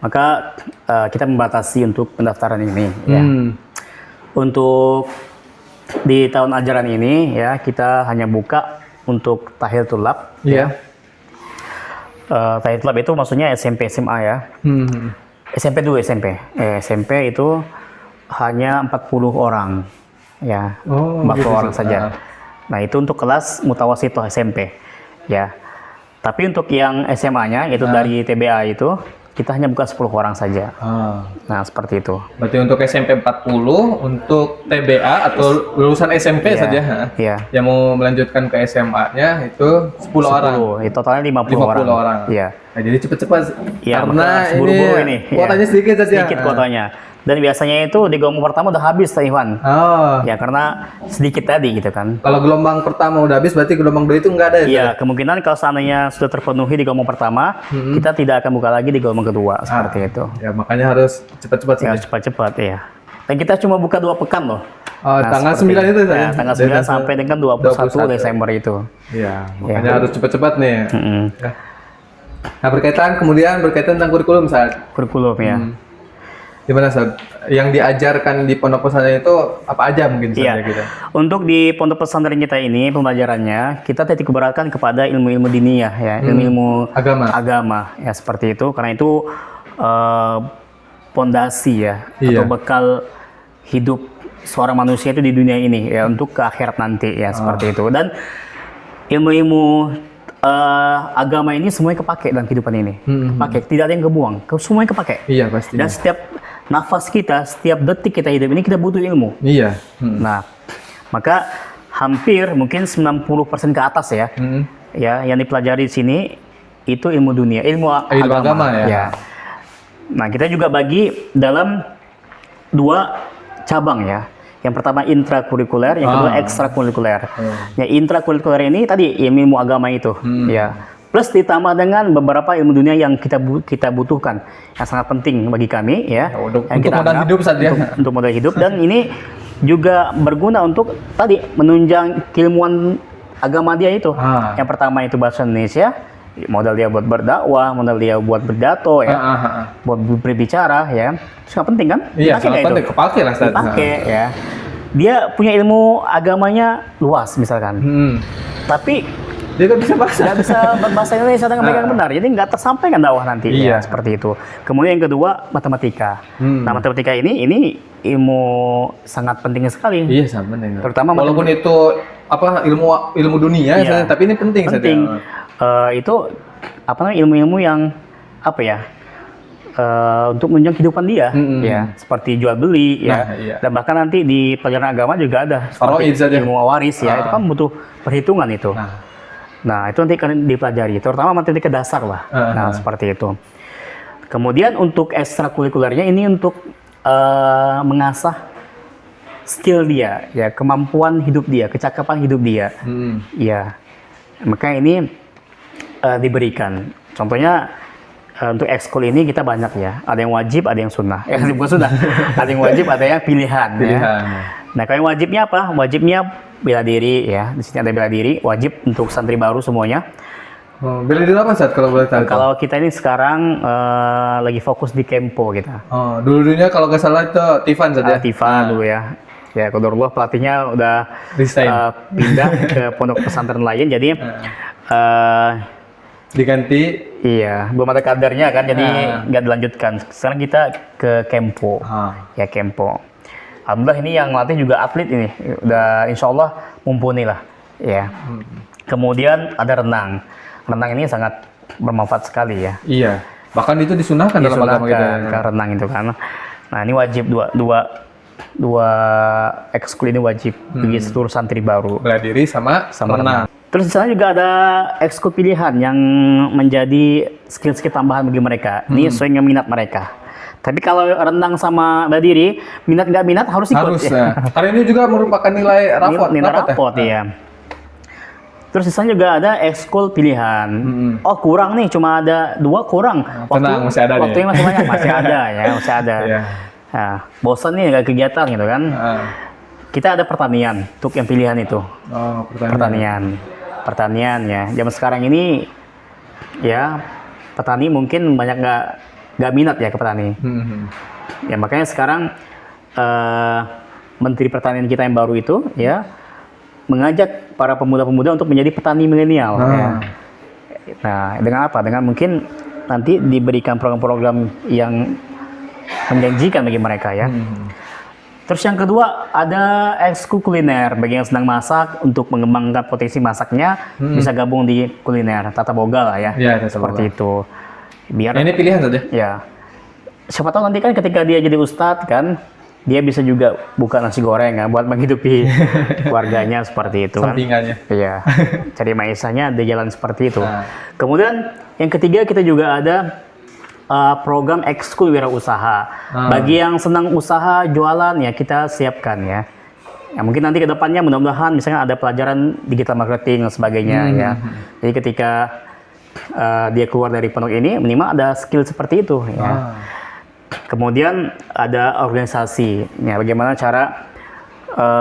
Maka kita membatasi untuk pendaftaran ini ya. Untuk di tahun ajaran ini ya, kita hanya buka untuk Tahiyatul Lab. Iya. Tahiyatul Lab itu maksudnya SMP SMA ya. SMP dulu SMP. SMP itu hanya 40 orang ya. Oh, 40 gitu, orang Ustaz. saja. Nah, itu untuk kelas mutawasithah SMP ya. Tapi untuk yang SMA-nya itu dari TBA itu kita hanya buka 10 orang saja. Nah, seperti itu. Berarti untuk SMP 40, untuk TBA atau lulusan SMP Iya, saja. iya. Yang mau melanjutkan ke SMA-nya itu 10 orang. Itu totalnya 50 orang. Iya. Nah, jadi cepat-cepat Iya, karena betul, buru-buru ini. kuotanya Iya. sedikit saja. Sedikit kuotanya. Dan biasanya itu di gelombang pertama udah habis, Teh Iwan. Ya, karena sedikit tadi gitu kan. Kalau gelombang pertama udah habis, berarti gelombang 2 itu nggak ada ya? Iya, kemungkinan kalau seandainya sudah terpenuhi di gelombang pertama, kita tidak akan buka lagi di gelombang kedua, seperti itu. Ya, makanya harus cepat-cepat Ya, saja. cepat-cepat ya. Dan kita cuma buka 2 pekan loh. Tanggal seperti 9 itu saja? Ya, tanggal 9 sampai dengan 21 Desember itu. Iya, makanya harus cepat-cepat nih. Mm-mm. Ya. Nah, berkaitan tentang kurikulum, saat Kurikulum ya. gimana, Ustaz? Yang diajarkan di pondok pesantren itu apa aja mungkin saja Iya. gitu? Untuk di pondok pesantren kita ini pembelajarannya kita titik beratkan kepada ilmu-ilmu diniyah ya, ilmu-ilmu agama ya, seperti itu, karena itu pondasi ya, atau bekal hidup seorang manusia itu di dunia ini ya, untuk ke akhirat nanti ya, seperti itu. Dan ilmu-ilmu agama ini semuanya kepake dalam kehidupan ini. Kepake, tidak ada yang kebuang, semuanya kepake. Iya, pasti. Dan setiap nafas kita, setiap detik kita hidup ini kita butuh ilmu. Iya. Nah, maka hampir mungkin 90% ke atas ya, ya yang dipelajari di sini itu ilmu dunia, ilmu agama ya. Nah, kita juga bagi dalam 2 cabang ya. Yang pertama intrakurikuler, yang kedua ekstrakurikuler. Ya, intrakurikuler ini tadi ilmu agama itu, ya. Plus ditambah dengan beberapa ilmu dunia yang kita butuhkan, yang sangat penting bagi kami ya. Untuk kita modal anggap hidup saja. Untuk modal hidup, dan ini juga berguna untuk tadi menunjang keilmuan agama dia itu. Yang pertama itu bahasa Indonesia, modal dia buat berdakwah, modal dia buat berdato ya, buat berbicara ya. Sangat penting kan? Iya, sangat penting, kepake lah, Ustaz. Dipakai ya. Dia punya ilmu agamanya luas misalkan. Tapi dia nggak bisa berbahasa Indonesia dengan baik yang benar, jadi nggak tersampaikan dakwah nanti. Ya, seperti itu. Kemudian yang kedua matematika. Nah, matematika ini ilmu sangat penting sekali. Iya, sangat penting. Terutama walaupun itu ilmu dunia, iya, tapi ini penting. Itu ilmu-ilmu yang untuk menunjang kehidupan dia, ya, seperti jual beli ya. Dan bahkan nanti di pelajaran agama juga ada seperti ilmu waris ya. Itu kan butuh perhitungan itu. Nah, itu nanti akan dipelajari, terutama matematika dasar lah. Nah, seperti itu. Kemudian untuk ekstrakurikulernya ini untuk mengasah skill dia, ya, kemampuan hidup dia, kecakapan hidup dia. Ya, maka ini diberikan. Contohnya untuk ekskul ini kita banyak ya. Ada yang wajib, ada yang sunnah. Bukan sunnah. Ada yang wajib, ada yang pilihan. Ya. Nah, kalau yang wajibnya apa? Wajibnya bela diri ya. Di sini ada bela diri, wajib untuk santri baru semuanya. Bela diri apa, Ustaz, kalau boleh tahu? Kalau kita ini sekarang lagi fokus di Kempo kita. Dulunya kalau nggak salah itu Tifan saja. Tifan dulu ya. Ya, qadarullah pelatihnya udah pindah ke pondok pesantren lain, jadi diganti. Iya, belum ada kadernya kan, jadi nggak dilanjutkan. Sekarang kita ke Kempo. Ya, Kempo. Alhamdulillah ini yang latih juga atlet ini, udah insya Allah mumpuni lah, ya. Kemudian ada renang. Renang ini sangat bermanfaat sekali ya. Iya. Bahkan itu disunahkan dalam agama kita. Ke renang itu kan. Nah, ini wajib dua ekskul ini wajib bagi seluruh santri baru. Bela diri sama renang. Terus di sana juga ada ekskul pilihan yang menjadi skill-skill tambahan bagi mereka. Ini sesuai dengan minat mereka. Tapi kalau renang sama berdiri, minat nggak minat harus ikut. Harus. Ya. Karena ini juga merupakan nilai rapot. Nilai rapot ya? rapot, iya. Terus sisanya juga ada ekskul pilihan. Oh kurang nih, cuma ada 2 kurang. Tenang, masih ada nih. Waktunya masih banyak, masih ada ya, masih ada. Iya. Nah, bosan nih nggak kegiatan gitu kan. Kita ada pertanian untuk yang pilihan itu. Oh, pertanian. Pertanian ya. Zaman sekarang ini ya petani mungkin banyak nggak minat ya ke petani. Ya makanya sekarang Menteri Pertanian kita yang baru itu ya mengajak para pemuda-pemuda untuk menjadi petani milenial. Ya. Nah, dengan apa? Dengan mungkin nanti diberikan program-program yang menjanjikan bagi mereka ya. Terus yang kedua ada ekskul kuliner bagi yang sedang masak untuk mengembangkan potensi masaknya bisa gabung di kuliner tata boga lah ya. Seperti itu. Biar ini pilihan saja. Ya. Siapa tahu nanti kan ketika dia jadi ustadz kan dia bisa juga buka nasi goreng kan buat menghidupi keluarganya seperti itu kan. Sampingannya. Iya. Cari maisanya di jalan seperti itu. Kemudian yang ketiga kita juga ada program ekskul wirausaha. Bagi yang senang usaha jualan ya kita siapkan ya. Ya mungkin nanti ke depannya mudah-mudahan misalnya ada pelajaran digital marketing dan sebagainya ya. Jadi ketika dia keluar dari pondok ini minimal ada skill seperti itu ya. Kemudian ada organisasi, ya bagaimana cara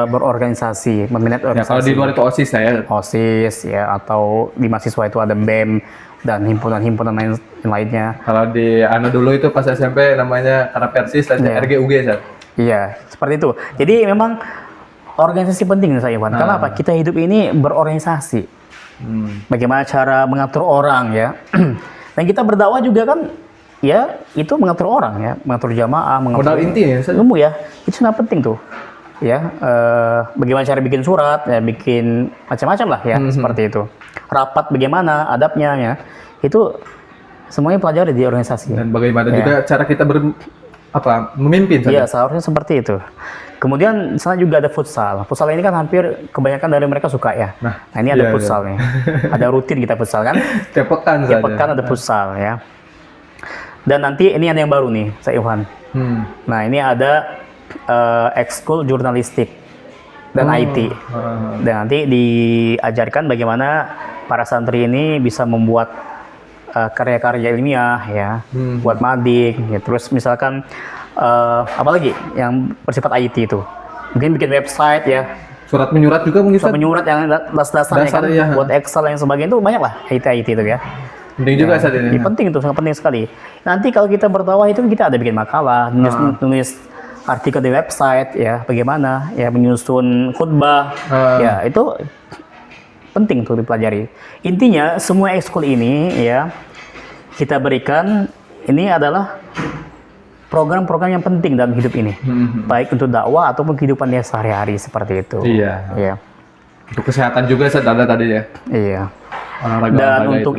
berorganisasi, memanage organisasi. Ya, kalau di luar itu OSIS saya. OSIS ya, atau di mahasiswa itu ada BEM dan himpunan-himpunan lainnya. Kalau di dulu itu pas SMP namanya karena Persis dan RGUG ya. Iya, seperti itu. Jadi memang organisasi penting saya Iwan. Karena apa? Kita hidup ini berorganisasi. Bagaimana cara mengatur orang ya. Dan kita berdakwah juga kan ya itu mengatur orang ya, mengatur jamaah, mengatur modal inti ya, ilmu ya, itu sangat penting tuh ya. Bagaimana cara bikin surat ya, bikin macam-macam lah ya, seperti itu. Rapat bagaimana adabnya ya, itu semuanya pelajari di organisasi. Dan bagaimana juga cara kita memimpin iya, seharusnya seperti itu. Kemudian di sana juga ada futsal. Futsal ini kan hampir kebanyakan dari mereka suka ya. Nah ini ada futsal nih, ada rutin kita futsal kan. Tiap pekan ada futsal ya. Dan nanti ini ada yang baru nih, Saya Iwan. Nah ini ada ekskul jurnalistik dan IT. Dan nanti diajarkan bagaimana para santri ini bisa membuat karya-karya ilmiah ya, buat mading. Ya. Terus misalkan apalagi yang bersifat IT itu, mungkin bikin website ya. Surat menyurat juga mungkin. Surat menyurat yang dasarnya kan, buat Excel yang sebagainya itu banyak lah IT itu ya. Penting juga saat ini. Penting itu, sangat penting sekali. Nanti kalau kita berdakwah itu kita ada bikin makalah, nulis artikel di website ya, bagaimana ya menyusun khutbah, ya itu penting untuk dipelajari. Intinya semua ekskul ini ya kita berikan ini adalah program-program yang penting dalam hidup ini, baik untuk dakwah ataupun kehidupan dia sehari-hari seperti itu. Iya. Iya. Untuk kesehatan juga ada tadi ya. Iya. Dan untuk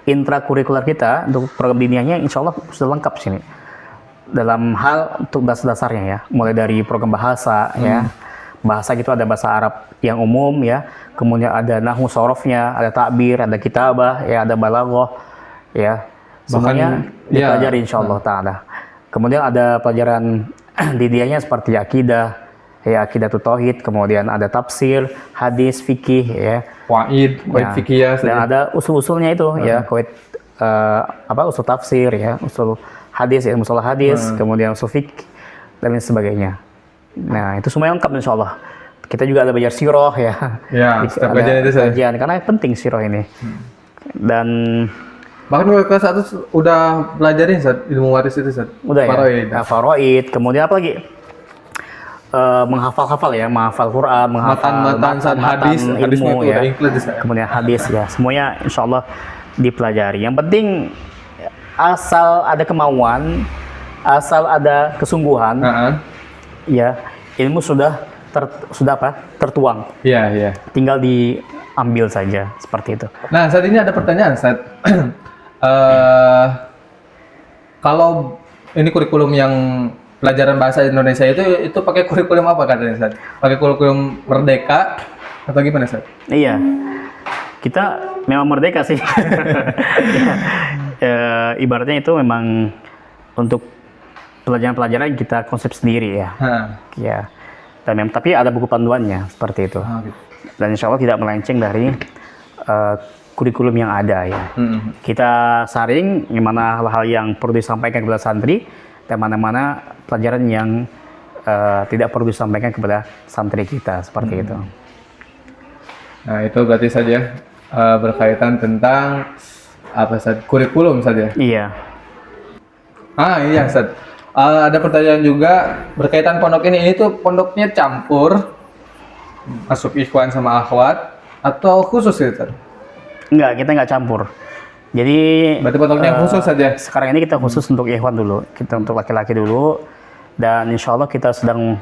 intrakurikuler kita, untuk program diniahnya insya Allah sudah lengkap sini. Dalam hal untuk dasar-dasarnya ya, mulai dari program bahasa ya. Bahasa gitu ada bahasa Arab yang umum ya, kemudian ada nahwu sorofnya, ada takbir, ada kitabah, ya ada balaghah ya. Semuanya dipelajari insya Allah ta'ala. Kemudian ada pelajaran diniahnya seperti akidah, ya akidatul tauhid, kemudian ada tafsir, hadis, fikih ya. Qawaid fikih ya. Dan ada usul-usulnya itu ya, qawaid usul tafsir ya, usul hadis ya, mustalah hadis, kemudian usul fikih dan lain sebagainya. Nah, itu semua lengkap insyaallah. Kita juga ada belajar sirah ya. Ya, setiap kajian itu kajian karena penting sirah ini. Dan bahkan kelas 1 udah belajarin ilmu waris itu udah ya. Faraid, kemudian apa lagi? Menghafal ya, menghafal Quran, menghafal matan hadis, ilmu ya, kemudian hadis ya, semuanya insya Allah dipelajari. Yang penting asal ada kemauan, asal ada kesungguhan, ya ilmu sudah tertuang. Iya. Tinggal diambil saja seperti itu. Nah saat ini ada pertanyaan, kalau ini kurikulum yang pelajaran bahasa Indonesia itu pakai kurikulum apa katanya, Ustaz? Pakai kurikulum Merdeka atau gimana, Ustaz? Iya. Kita memang merdeka sih. Ibaratnya itu memang untuk pelajaran-pelajaran yang kita konsep sendiri ya. Ya. Dan tapi ada buku panduannya seperti itu. Gitu. Dan insya Allah tidak melenceng dari kurikulum yang ada ya. Kita saring gimana hal-hal yang perlu disampaikan kepada santri dan mana-mana pelajaran yang tidak perlu disampaikan kepada santri kita seperti itu. Nah itu berarti saja berkaitan tentang apa saja kurikulum saja. Iya. Iya Ustaz. Ada pertanyaan juga berkaitan pondok ini tuh pondoknya campur masuk ikhwan sama akhwat atau khusus ya Ustaz? Enggak, kita nggak campur. Jadi berarti pondoknya khusus saja. Sekarang ini kita khusus untuk ikhwan dulu, kita untuk laki-laki dulu, dan insya Allah kita sedang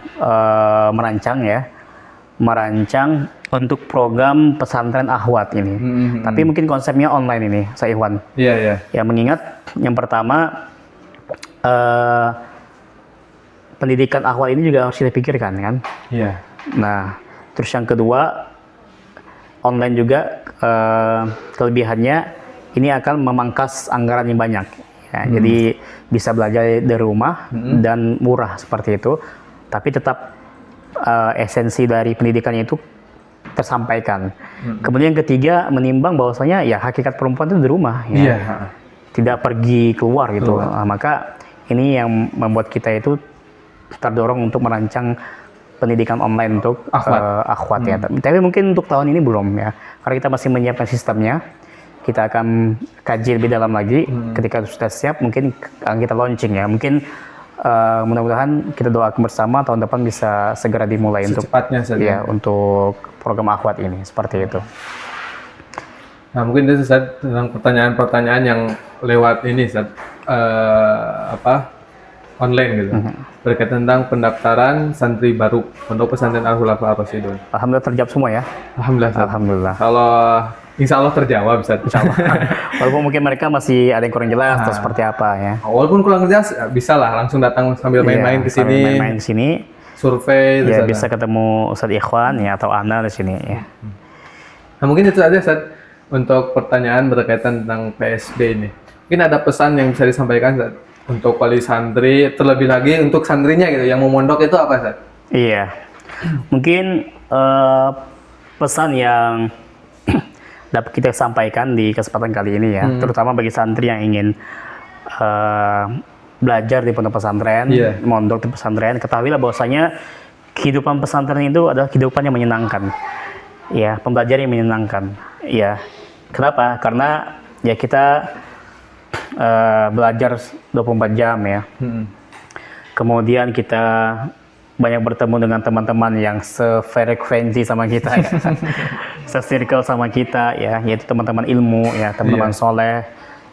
merancang untuk program pesantren akhwat ini. Tapi mungkin konsepnya online ini, saya ikhwan. Iya. Ya mengingat yang pertama pendidikan akhwat ini juga harus kita pikirkan kan. Iya. Nah, terus yang kedua online juga kelebihannya ini akan memangkas anggaran yang banyak ya, jadi bisa belajar dari rumah dan murah seperti itu, tapi tetap esensi dari pendidikannya itu tersampaikan. Kemudian yang ketiga menimbang bahwasanya ya hakikat perempuan itu di rumah ya, tidak pergi keluar gitu. Nah, maka ini yang membuat kita itu terdorong untuk merancang pendidikan online untuk akhwat ya. Tapi mungkin untuk tahun ini belum ya, karena kita masih menyiapkan sistemnya. Kita akan kaji lebih dalam lagi. Ketika sudah siap mungkin akan kita launching ya. Mungkin mudah-mudahan kita doakan bersama tahun depan bisa segera dimulai secepatnya saja. Untuk program akhwat ini seperti itu. Nah mungkin itu Ustaz tentang pertanyaan-pertanyaan yang lewat ini Ustaz, online gitu. Berkaitan tentang pendaftaran santri baru Pondok Pesantren Al-Khulafaur Ar-Rasyidun. Alhamdulillah terjawab semua ya. Alhamdulillah. Kalau insya Allah terjawab Ustaz. Insya Allah. Walaupun mungkin mereka masih ada yang kurang jelas atau seperti apa ya. Walaupun kurang jelas bisa lah langsung datang sambil main-main ke sini. Main-main ke sini. Survei ya bisa ketemu Ustadz Ikhwan ya atau Ana di sini ya. Nah mungkin itu aja Ustaz untuk pertanyaan berkaitan tentang PSB ini. Mungkin ada pesan yang bisa disampaikan Ustaz untuk wali santri, terlebih lagi untuk santrinya gitu yang mau mondok itu apa Ustaz? Iya. Mungkin pesan yang dapat kita sampaikan di kesempatan kali ini ya, terutama bagi santri yang ingin belajar di pondok pesantren, mondok di pesantren, ketahuilah bahwasanya kehidupan pesantren itu adalah kehidupan yang menyenangkan. Ya, pembelajaran yang menyenangkan. Ya. Kenapa? Karena ya kita belajar 24 jam ya. Kemudian kita banyak bertemu dengan teman-teman yang sefrekuensi sama kita ya. Se-circle sama kita ya, yaitu teman-teman ilmu ya, teman-teman soleh.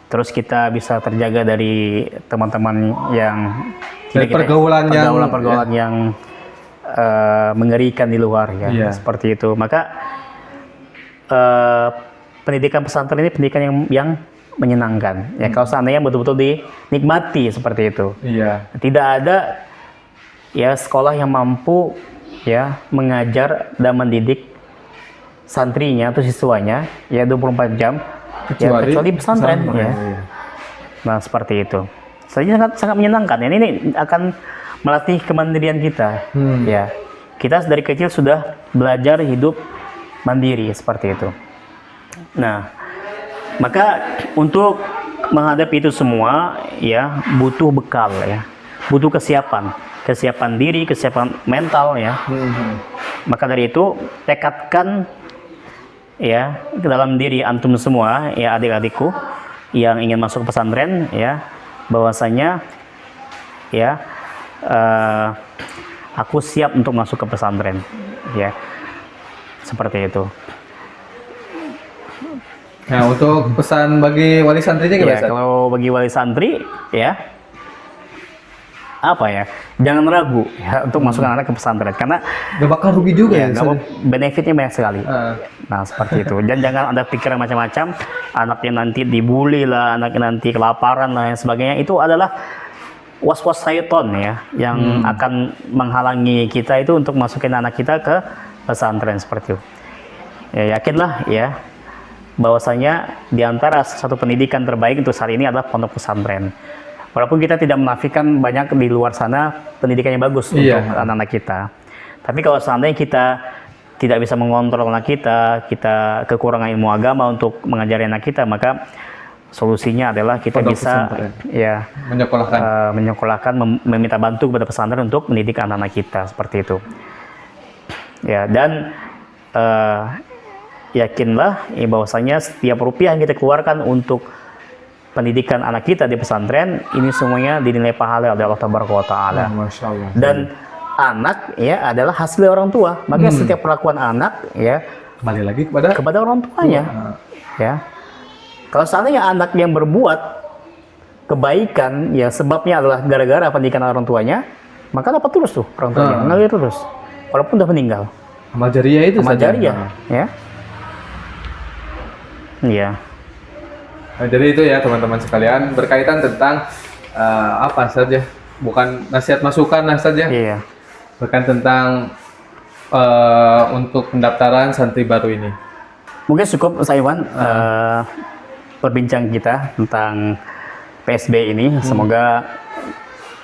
Terus kita bisa terjaga dari teman-teman yang pergaulan yang mengerikan di luar ya, seperti itu. Maka pendidikan pesantren ini pendidikan yang menyenangkan ya, kalau seandainya betul-betul dinikmati seperti itu. Tidak ada ya sekolah yang mampu ya mengajar dan mendidik santrinya atau siswanya ya 24 jam kecuali pesantren ya. Nah seperti itu. Saya sangat menyenangkan ya. Ini akan melatih kemandirian kita ya. Kita dari kecil sudah belajar hidup mandiri seperti itu. Nah, maka untuk menghadapi itu semua ya butuh bekal ya. Butuh kesiapan diri, kesiapan mental ya. Maka dari itu tekadkan ya ke dalam diri antum semua ya, adik-adikku yang ingin masuk ke pesantren ya, bahwasanya ya aku siap untuk masuk ke pesantren ya, seperti itu. Nah untuk pesan bagi wali santrinya gimana? Ya, kalau bagi wali santri ya apa ya, jangan ragu ya untuk masukkan anak ke pesantren, karena gak bakal rugi juga ya, benefitnya banyak sekali. Nah seperti itu. Dan jangan ada pikiran macam-macam, anaknya nanti dibully lah, anaknya nanti kelaparan lah dan sebagainya. Itu adalah was-was syaiton ya, yang akan menghalangi kita itu untuk masukin anak kita ke pesantren seperti itu. Ya yakinlah ya bahwasanya di antara satu pendidikan terbaik untuk saat ini adalah pondok pesantren. Walaupun kita tidak menafikan banyak di luar sana pendidikannya bagus Iya. untuk anak-anak kita. Tapi kalau seandainya kita tidak bisa mengontrol anak kita kekurangan ilmu agama untuk mengajari anak kita, maka solusinya adalah kita Pondok bisa pesantren. ya Menyekolahkan. menyekolahkan, meminta bantu kepada pesantren untuk mendidik anak-anak kita seperti itu. Ya, dan yakinlah bahwasanya setiap rupiah yang kita keluarkan untuk pendidikan anak kita di pesantren ini semuanya dinilai pahala oleh Allah Taala. Masya Allah. Dan anak ya adalah hasil dari orang tua. Makanya setiap perlakuan anak ya Kembali lagi kepada orang tuanya. Ya. Kalau seandainya anak yang berbuat kebaikan ya sebabnya adalah gara-gara pendidikan orang tuanya, maka dapat terus tuh orang tuanya, ngalir terus. Walaupun udah meninggal. amal jariah itu Amal saja. jariah, ya. Iya. Nah, jadi itu ya teman-teman sekalian berkaitan tentang apa saja, bukan nasihat masukan saja, Iya. berkaitan tentang untuk pendaftaran santri baru ini. Mungkin cukup Mas Iwan perbincang kita tentang PSB ini. Semoga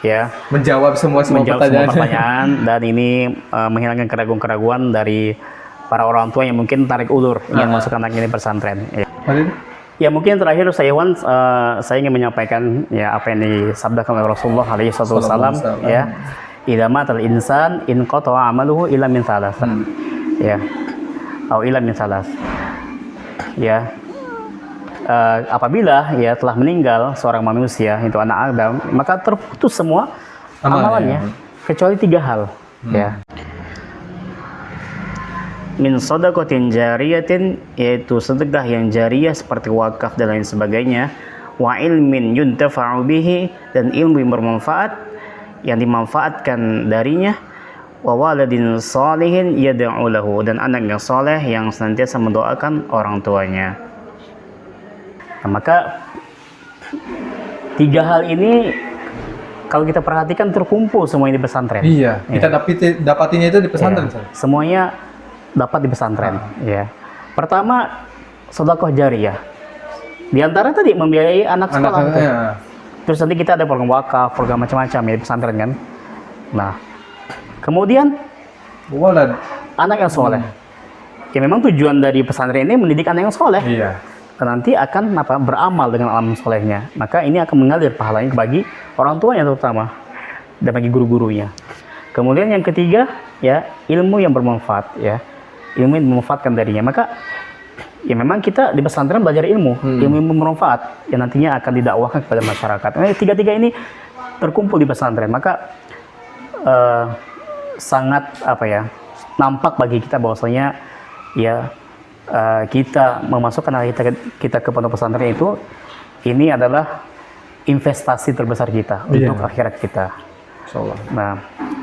ya Menjawab semua menjawab semua pertanyaan. pertanyaan dan ini menghilangkan keraguan-keraguan dari para orang tua yang mungkin tarik ulur ingin masuk anaknya di pesantren. Ya. Apa itu? Ya mungkin terakhir saya Iwan, saya ingin menyampaikan ya apa yang disabdakan oleh Rasulullah alaihi wasallam ya. Idza matal insan in qata'a amaluhu illa min salas. Ya. Atau illa min salas. Ya. Apabila ya telah meninggal seorang manusia itu anak Adam, maka terputus semua amalannya kecuali 3 hal ya. Min shadaqatin jariyatin, yaitu sedekah yang jariyah seperti wakaf dan lain sebagainya, wa ilmin yuntafa'u bihi, dan ilmu yang bermanfaat yang dimanfaatkan darinya, wa waladin salihin yad'u lahu, dan anak yang soleh yang senantiasa mendoakan orang tuanya. Nah, maka 3 hal ini kalau kita perhatikan terkumpul semuanya di pesantren. Iya, kita dapatinya itu di pesantren. Ya, semuanya dapat di pesantren. Ya. Pertama, sedekah jariyah. Di antara tadi membiayai anak sekolah. Terus nanti kita ada program wakaf, program macam-macam ya di pesantren kan. Nah, kemudian Walad. anak yang soleh. Ya memang tujuan dari pesantren ini mendidik anak yang soleh. Iya. Dan nanti akan beramal dengan alam solehnya. Maka ini akan mengalir pahalanya bagi orang tuanya terutama dan bagi guru-gurunya. Kemudian yang ketiga ya ilmu yang bermanfaat ya. Ilmu yang memanfaatkan darinya. Maka ya memang kita di pesantren belajar ilmu yang bermanfaat yang nantinya akan didakwahkan kepada masyarakat. Nah, 3 ini terkumpul di pesantren. Maka sangat nampak bagi kita bahwasanya ya kita memasukkan anak kita ke pondok pesantren itu ini adalah investasi terbesar kita untuk akhirat kita. Insyaallah. Nah,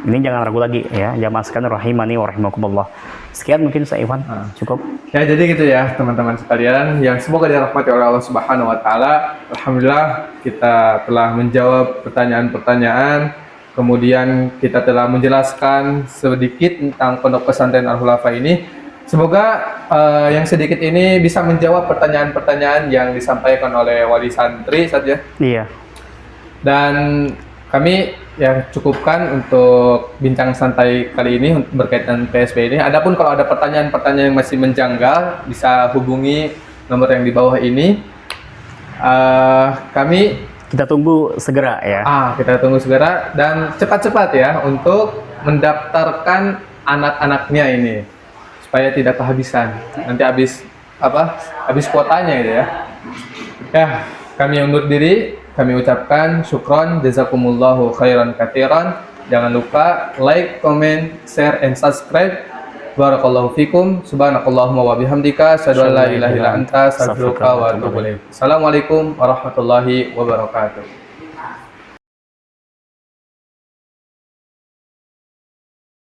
ini jangan ragu lagi ya, jamaah sekalian rahimani wa rahimakumullah. Sekian mungkin saya Iwan, cukup. Ya, jadi gitu ya teman-teman sekalian yang semoga dirahmati oleh Allah Subhanahu wa taala. Alhamdulillah kita telah menjawab pertanyaan-pertanyaan, kemudian kita telah menjelaskan sedikit tentang pondok pesantren Al-Khulafa ini. Semoga yang sedikit ini bisa menjawab pertanyaan-pertanyaan yang disampaikan oleh wali santri saja. Iya. Dan kami ya cukupkan untuk bincang santai kali ini berkaitan PSB ini. Adapun kalau ada pertanyaan-pertanyaan yang masih menjanggal, bisa hubungi nomor yang di bawah ini. Kita tunggu segera ya. Kita tunggu segera dan cepat-cepat ya untuk mendaftarkan anak-anaknya ini supaya tidak kehabisan. Nanti habis kuotanya itu ya. Ya, kami undur diri. Kami ucapkan syukron, jazakumullahu khairan katsiran. Jangan lupa like, comment, share, and subscribe. Barakallahu fikum. Subhanakallahumma wa bihamdika. Asyhadu an la ilaha illa anta, astaghfiruka wa atubu ilaik. Assalamualaikum warahmatullahi wabarakatuh.